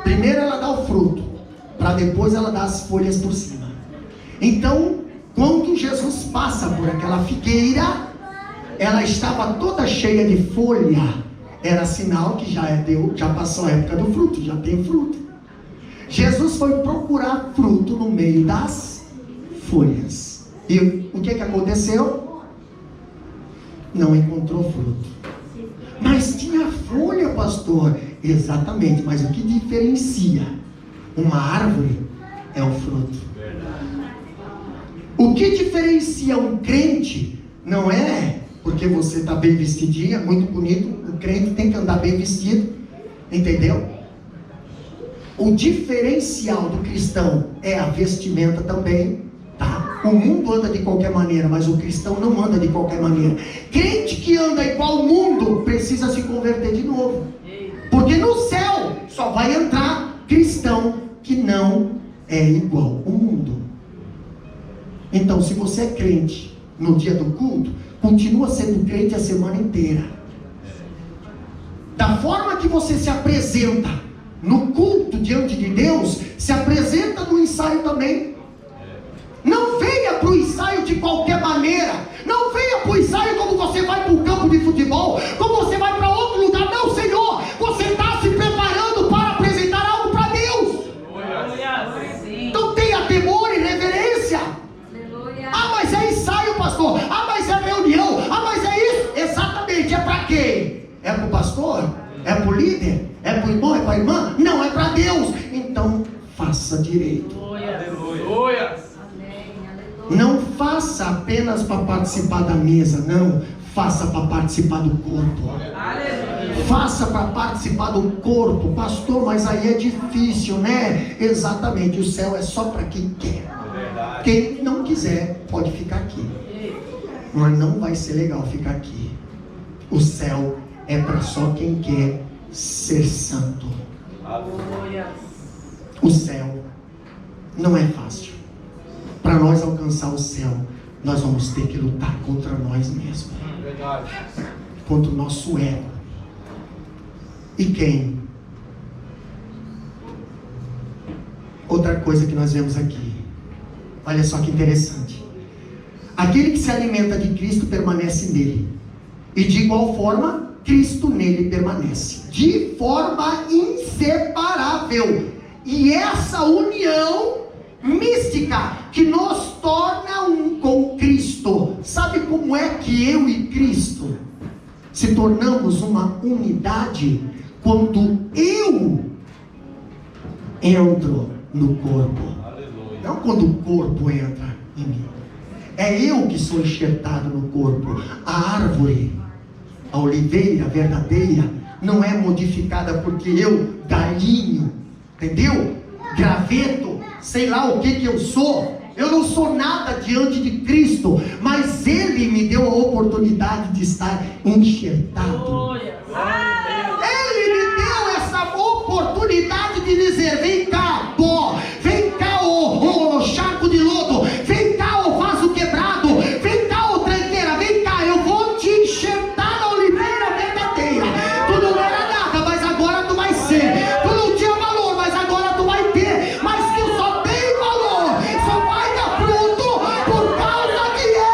Primeiro ela dá o fruto, para depois ela dar as folhas por cima. Então, quando Jesus passa por aquela figueira, ela estava toda cheia de folha. Era sinal que já passou a época do fruto, já tem fruto. Jesus foi procurar fruto no meio das folhas. E o que aconteceu? Não encontrou fruto. Mas tinha folha, pastor. Exatamente, mas o que diferencia uma árvore é o fruto. O que diferencia um crente não é porque você está bem vestidinha, muito bonito. O crente tem que andar bem vestido, entendeu? O diferencial do cristão é a vestimenta também, tá? O mundo anda de qualquer maneira, mas o cristão não anda de qualquer maneira. Crente que anda igual ao mundo precisa se converter de novo, porque no céu só vai entrar cristão que não é igual ao mundo. Então, se você é crente no dia do culto, continua sendo crente a semana inteira. Da forma que você se apresenta no culto diante de Deus, se apresenta no ensaio também. Não venha para o ensaio de qualquer maneira. Não venha para o ensaio como você vai para o campo de futebol, como você vai para outro lugar. Não, Senhor, você está se preparando para apresentar algo para Deus. Então tenha temor e reverência. Mas é ensaio, pastor. Mas é reunião. Mas é isso. Exatamente. É para quem? É para o pastor? É para o líder? É para o irmão? É para a irmã? Não, é para Deus. Então faça direito. Não faça apenas para participar da mesa, não. Faça para participar do corpo. Faça para participar do corpo. Pastor, mas aí é difícil, né? Exatamente, o céu é só para quem quer. Quem não quiser, pode ficar aqui. Mas não vai ser legal ficar aqui. O céu é para só quem quer ser santo. O céu não é fácil. Para nós alcançar o céu, nós vamos ter que lutar contra nós mesmos. Contra o nosso ego. E quem? Outra coisa que nós vemos aqui. Olha só que interessante. Aquele que se alimenta de Cristo permanece nele. E de igual forma, Cristo nele permanece. De forma inseparável. E essa união mística que nos torna um com Cristo. Sabe como é que eu e Cristo se tornamos uma unidade? Quando eu entro no corpo. Não quando o corpo entra em mim. É eu que sou enxertado no corpo. A árvore, a oliveira verdadeira, não é modificada porque eu, galinho, entendeu? Graveto, sei lá o que eu sou. Eu não sou nada diante de Cristo, mas Ele me deu a oportunidade de estar enxertado. Ele me deu essa oportunidade de dizer: vem cá, pó, vem cá, o charco de lodo, vem cá, o vaso quebrado, vem cá, o tranqueira, vem cá, eu vou te enxertar na oliveira verdadeira. Tu não era nada, mas agora tu vai ser. Tu não tinha valor, mas agora tu vai ter. Mas tu só tem valor, só vai dar fruto por causa de eu.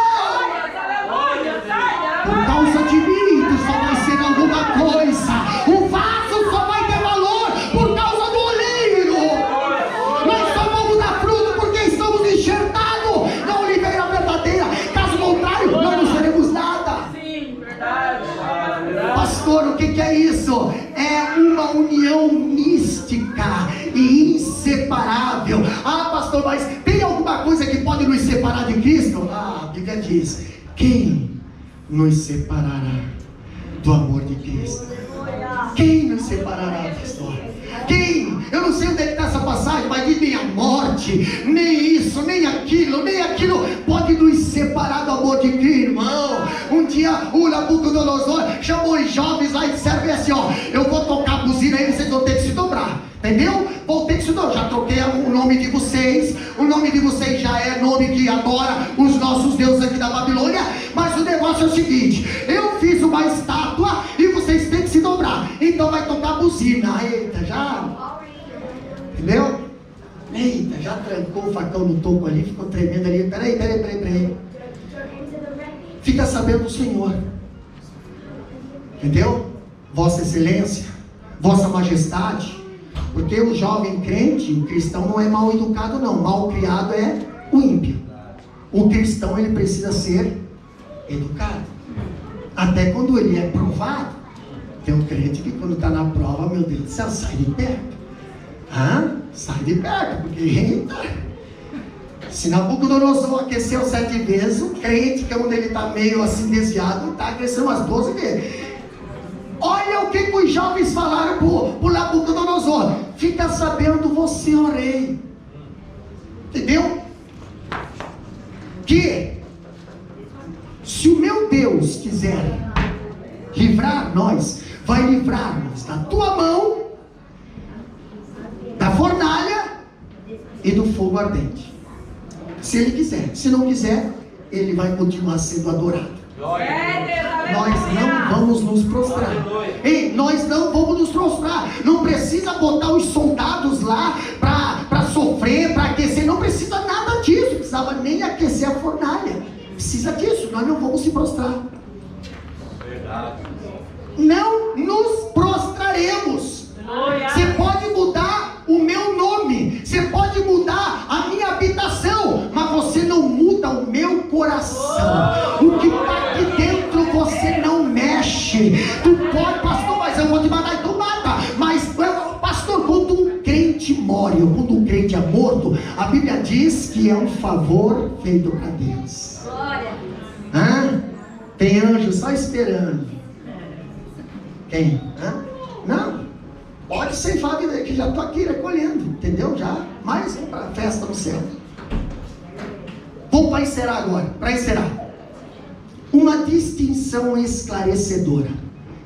Por causa de mim, tu só vai ser alguma coisa. O vaso só vai ter valor por causa do oleiro. Nós só vamos dar fruto porque estamos enxertados na oliveira verdadeira. Caso contrário, nós não seremos nada. Sim, verdade. Pastor, o que é isso? É uma união mística e inseparável. Ah, pastor, mas tem alguma coisa que pode nos separar de Cristo? Ah, a Bíblia diz: quem nos separará do amor de Cristo? Quem nos separará, pastor? Quem? Eu não sei onde é que está essa passagem, mas diz: nem a morte, nem isso, nem aquilo pode nos separar do amor de Cristo, irmão. Um dia o Nabucodonosor chamou os jovens lá e disseram assim: ó, eu vou tocar a buzina aí, vocês vão ter que se dobrar. Entendeu? Vou ter que se dobrar. Já troquei o nome de vocês. O nome de vocês já é nome que adora os nossos deuses aqui da Babilônia. Mas o negócio é o seguinte: eu fiz uma estátua e vocês têm que se dobrar. Então vai tocar a buzina. Eita, já. Entendeu? Eita, já trancou o facão no toco ali, ficou tremendo ali. Peraí. Fica sabendo o Senhor. Entendeu? Vossa Excelência, Vossa Majestade. Porque o jovem crente, o cristão, não é mal educado não. Mal criado é o ímpio. O cristão, ele precisa ser educado. Até quando ele é provado. Tem um crente que quando está na prova, meu Deus do céu, sai de perto. Sai de perto, porque eita, se Nabucodonosor aqueceu 7 vezes, o crente, que é onde ele está meio assim desviado, está aquecendo umas 12 vezes. Olha o que os jovens falaram para Nabucodonosor: fica sabendo você, ó rei. Entendeu? Que se o meu Deus quiser livrar nós, vai livrar-nos da tua mão, da fornalha e do fogo ardente. Se ele quiser. Se não quiser, ele vai continuar sendo adorado. Nós não vamos nos prostrar. Ei, nós não vamos nos prostrar. Não precisa botar os soldados lá para sofrer, para aquecer. Não precisa nada disso. Não precisava nem aquecer a fornalha. Precisa disso. Nós não vamos se prostrar. Não nos prostraremos. Você pode mudar o meu nome, você pode mudar a minha habitação, mas você não muda o meu coração. O que está aqui dentro você não mexe. Tu pode, pastor, mas eu vou te matar. Tu mata. Mas, pastor, quando um crente morre, ou quando um crente é morto, a Bíblia diz que é um favor feito para Deus. Tem anjo só esperando. Quem? Não. Pode ceifar a vida, que já estou aqui recolhendo, entendeu? Já mais um para a festa no céu. Vou para encerrar agora, para encerrar. Uma distinção esclarecedora.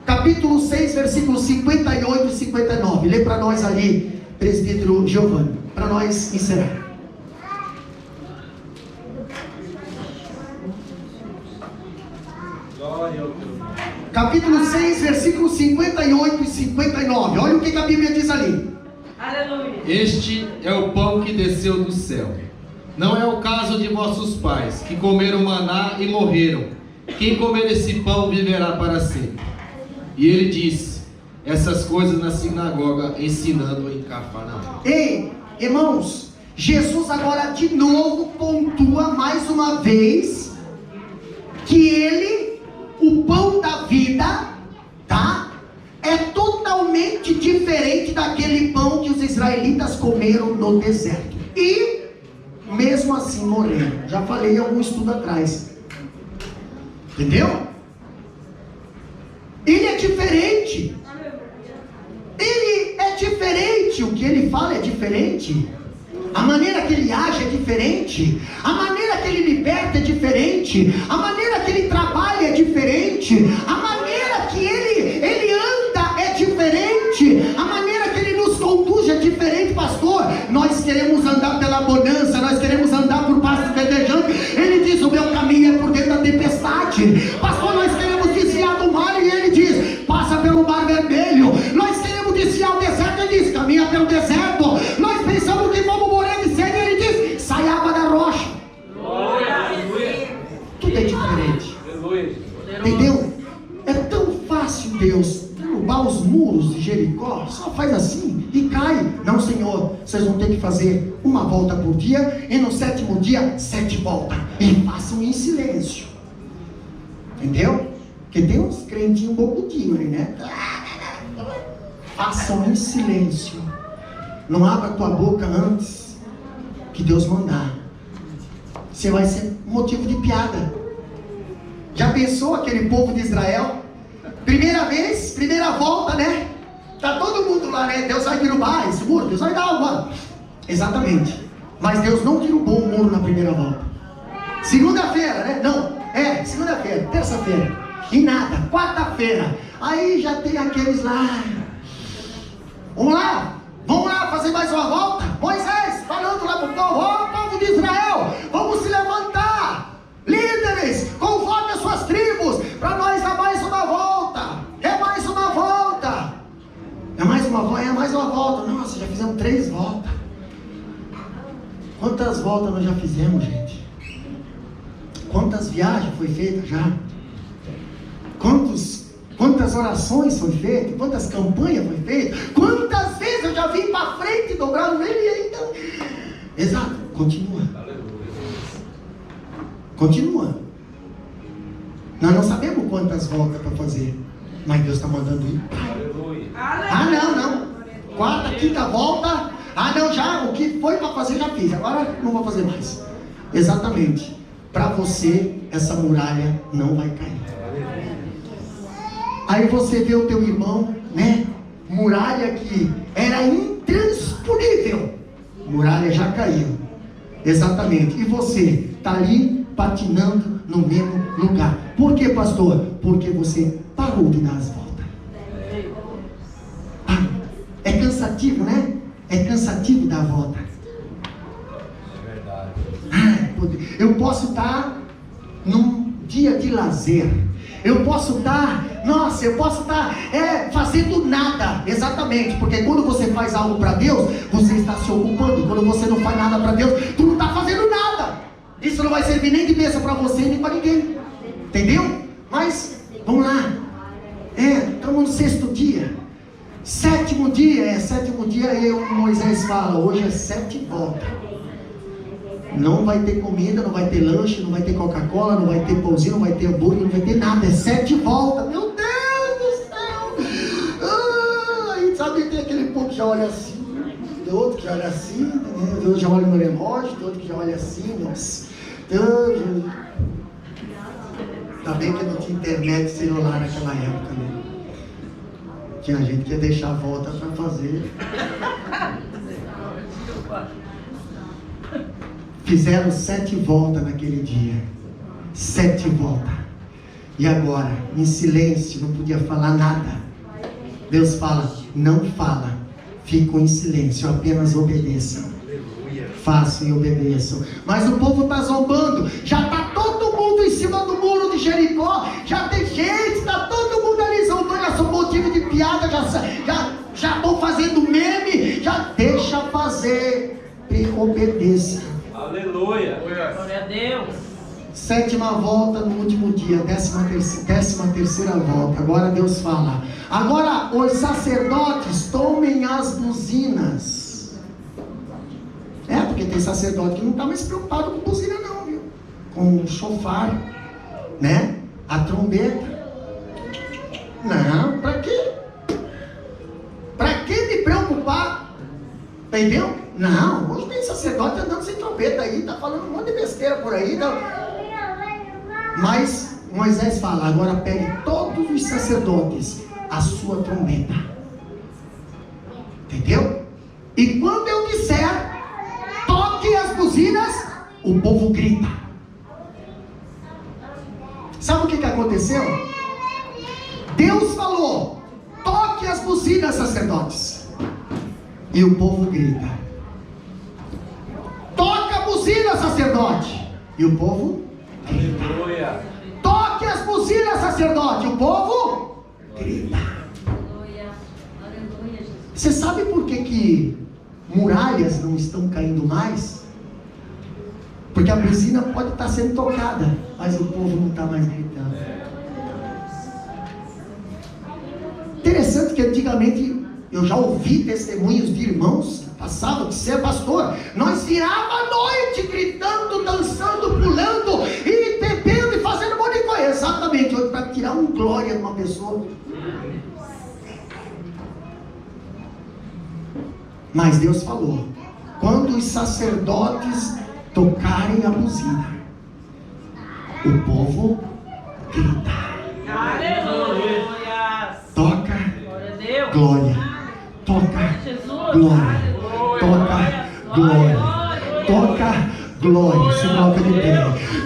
Capítulo 6, versículos 58 e 59. Lê para nós ali, presbítero Giovanni, para nós encerrar. Capítulo 6, versículos 58 e 59. Olha o que a Bíblia diz ali. Aleluia. Este é o pão que desceu do céu. Não é o caso de vossos pais, que comeram maná e morreram. Quem comer esse pão viverá para sempre. E ele disse essas coisas na sinagoga, ensinando em Cafarnaum. Ei, irmãos, Jesus agora de novo pontua mais uma vez que ele, o pão da vida, tá? É totalmente diferente daquele pão que os israelitas comeram no deserto. E mesmo assim morreram. Já falei em algum estudo atrás. Entendeu? Ele é diferente. Ele é diferente. O que ele fala é diferente. A maneira que ele age é diferente. A maneira que ele liberta é diferente. A maneira que ele trabalha é diferente. A maneira que ele anda é diferente. A maneira que ele nos conduz é diferente, pastor. Nós queremos andar pela bonança. Nós queremos andar por pastos verdejantes. Ele diz: o meu caminho é por dentro da tempestade. Pastor, nós queremos desviar do mar. E ele diz: passa pelo mar vermelho. Nós queremos desviar o deserto. Ele diz: caminha pelo deserto. Nós pensamos que vamos morrer de sede. Ele diz: sai água da rocha. Tudo é diferente. Entendeu? É tão fácil Deus derrubar os muros de Jericó. Só faz assim e cai. Não, Senhor, vocês vão ter que fazer uma volta por dia. E no 7º dia, 7 voltas. E façam em silêncio. Entendeu? Porque tem uns crentinhos bobudinhos aí, né? Façam em silêncio. Não abra tua boca antes que Deus mandar. Você vai ser motivo de piada. Já pensou aquele povo de Israel? Primeira vez, primeira volta, né? Tá todo mundo lá, né? Deus vai derrubar esse muro, Deus vai dar uma. Exatamente. Mas Deus não derrubou o muro na primeira volta. Segunda-feira, né? Não, segunda-feira, terça-feira. E nada, quarta-feira. Aí já tem aqueles lá. Vamos lá fazer mais uma volta. Moisés falando lá pro povo: ó, povo de Israel, vamos se levantar. Líderes, convoque as suas tribos para nós dar mais uma volta. É mais uma volta. É mais uma volta. Nossa, já fizemos 3 voltas. Quantas voltas nós já fizemos, gente? Quantas viagens foi feita já? Quantas orações foi feitas? Quantas campanhas foi feitas? Quantas vezes eu já vim para frente, dobrar o joelho e ainda... Exato, continua. Nós não sabemos quantas voltas para fazer, mas Deus está mandando ir. Não. 4ª, 5ª volta. Já, o que foi para fazer já fiz, agora não vou fazer mais. Exatamente. Para você, essa muralha não vai cair. Aí você vê o teu irmão, né? Muralha que era intransponível. Muralha já caiu. Exatamente. E você está ali patinando no mesmo lugar. Por que, pastor? Porque você parou de dar as voltas. É cansativo, né? É cansativo dar a volta. Eu posso estar num dia de lazer. Eu posso estar fazendo nada. Exatamente, porque quando você faz algo para Deus, você está se ocupando. Quando você não faz nada para Deus, tu não está fazendo nada. Isso não vai servir nem de bênção para você, nem para ninguém. Entendeu? Mas, vamos lá. Estamos no 6º dia. 7º dia, Moisés fala: hoje é 7 voltas. Não vai ter comida, não vai ter lanche, não vai ter Coca-Cola, não vai ter pãozinho, não vai ter hambúrguer, não vai ter nada. É 7 voltas. Meu Deus do céu! E sabe, tem aquele povo que já olha assim, tem outro que olha assim, tem outro que já olha no relógio, tem outro que já olha assim, nossa. Ainda bem que não tinha internet celular naquela época, né? Tinha gente que ia deixar a volta para fazer. Fizeram 7 voltas naquele dia. 7 voltas. E agora, em silêncio, não podia falar nada. Deus fala: não fala, ficam em silêncio, apenas obedeçam. Façam e obedeçam. Mas o povo está zombando. Já está todo mundo em cima do muro de Jericó. Já tem gente, está todo mundo ali zombando. Já são motivo de piada. Já estão fazendo meme. Já deixa fazer e obedeça. Aleluia. Glória a Deus. 7ª volta no último dia, 13ª volta. Agora Deus fala: agora os sacerdotes tomem as buzinas. Porque tem sacerdote que não está mais preocupado com buzina não, viu? Com o chofar, né? A trombeta. Não, para quê? Para que me preocupar? Entendeu? Não, hoje tem sacerdote andando sem trombeta aí, tá falando um monte de besteira por aí, não. Mas Moisés fala: agora pegue todos os sacerdotes a sua trombeta. Entendeu? E quando eu disser toque as buzinas, o povo grita. Sabe o que aconteceu? Deus falou: toque as buzinas, sacerdotes. E o povo grita. Toca a buzina, sacerdote. E o povo grita. Aleluia. Toque as buzinas, sacerdote. O povo grita. Você sabe por que muralhas não estão caindo mais? Porque a buzina pode estar sendo tocada, mas o povo não está mais gritando. Interessante que antigamente eu já ouvi testemunhos de irmãos que passavam de ser pastor. Nós virava a noite gritando, dançando, pulando e bebendo e fazendo um monte de coisa. Exatamente, para tirar um glória de uma pessoa. Mas Deus falou: quando os sacerdotes tocarem a buzina, o povo grita. Aleluia. Toca glória. Toca glória. Toca glória. Toca glória. Se coloca de pé.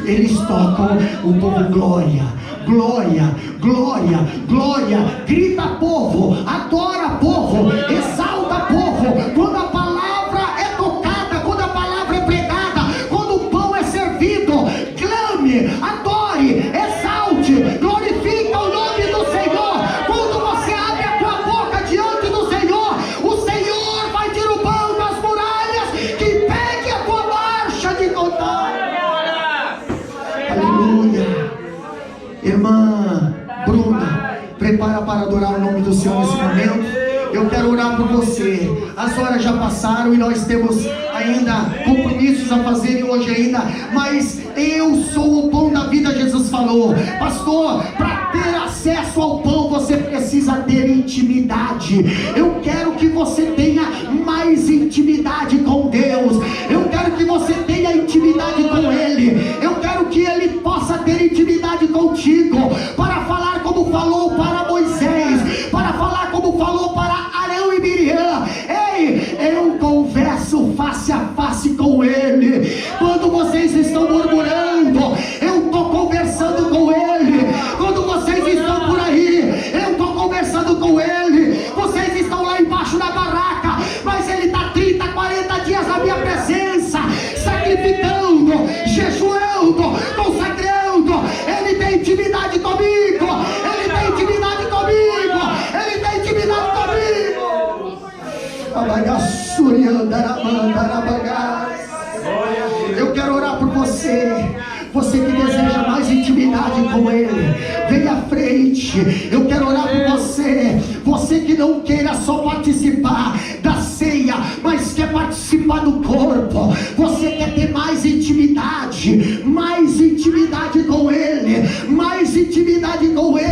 Eles tocam, o povo glória. Glória, glória, glória. Grita, povo. Adora, povo. Exalta, povo. Quando a palavra é tocada, quando a palavra é pregada, quando o pão é servido, clame, adore, exalte, glorifica o nome do Senhor. Quando você abre a tua boca diante do Senhor, o Senhor vai derrubando as muralhas. Que pegue a tua marcha de contar. Aleluia. Irmã Bruna, prepara para adorar o nome do Senhor nesse momento. Eu quero orar por você. As horas já passaram e nós temos ainda compromissos a fazer hoje ainda. Mas eu sou o pão da vida, Jesus falou. Pastor, para ter acesso ao pão você precisa ter intimidade. Eu quero que você tenha mais intimidade com Deus. Eu quero que você tenha intimidade com Ele. Eu quero que Ele possa ter intimidade contigo, para falar como falou para Moisés, para falar como falou para Arão e Miriam. Ei, eu converso face a face com Ele. Quando vocês estão murmurando, eu estou conversando com Ele. Quando vocês estão por aí, eu estou conversando com Ele. Vocês estão lá embaixo na barraca, mas Ele está 30, 40 dias na minha presença, sacrificando, jejuando, consagrando. Ele tem intimidade comigo. Ele tem intimidade comigo. Ele tem intimidade comigo. Eu quero orar por você. Você que deseja mais intimidade com Ele, vem à frente. Eu quero orar por você. Você que não queira só participar da ceia, mas quer participar do corpo. Você quer ter mais intimidade com Ele, mais intimidade com Ele.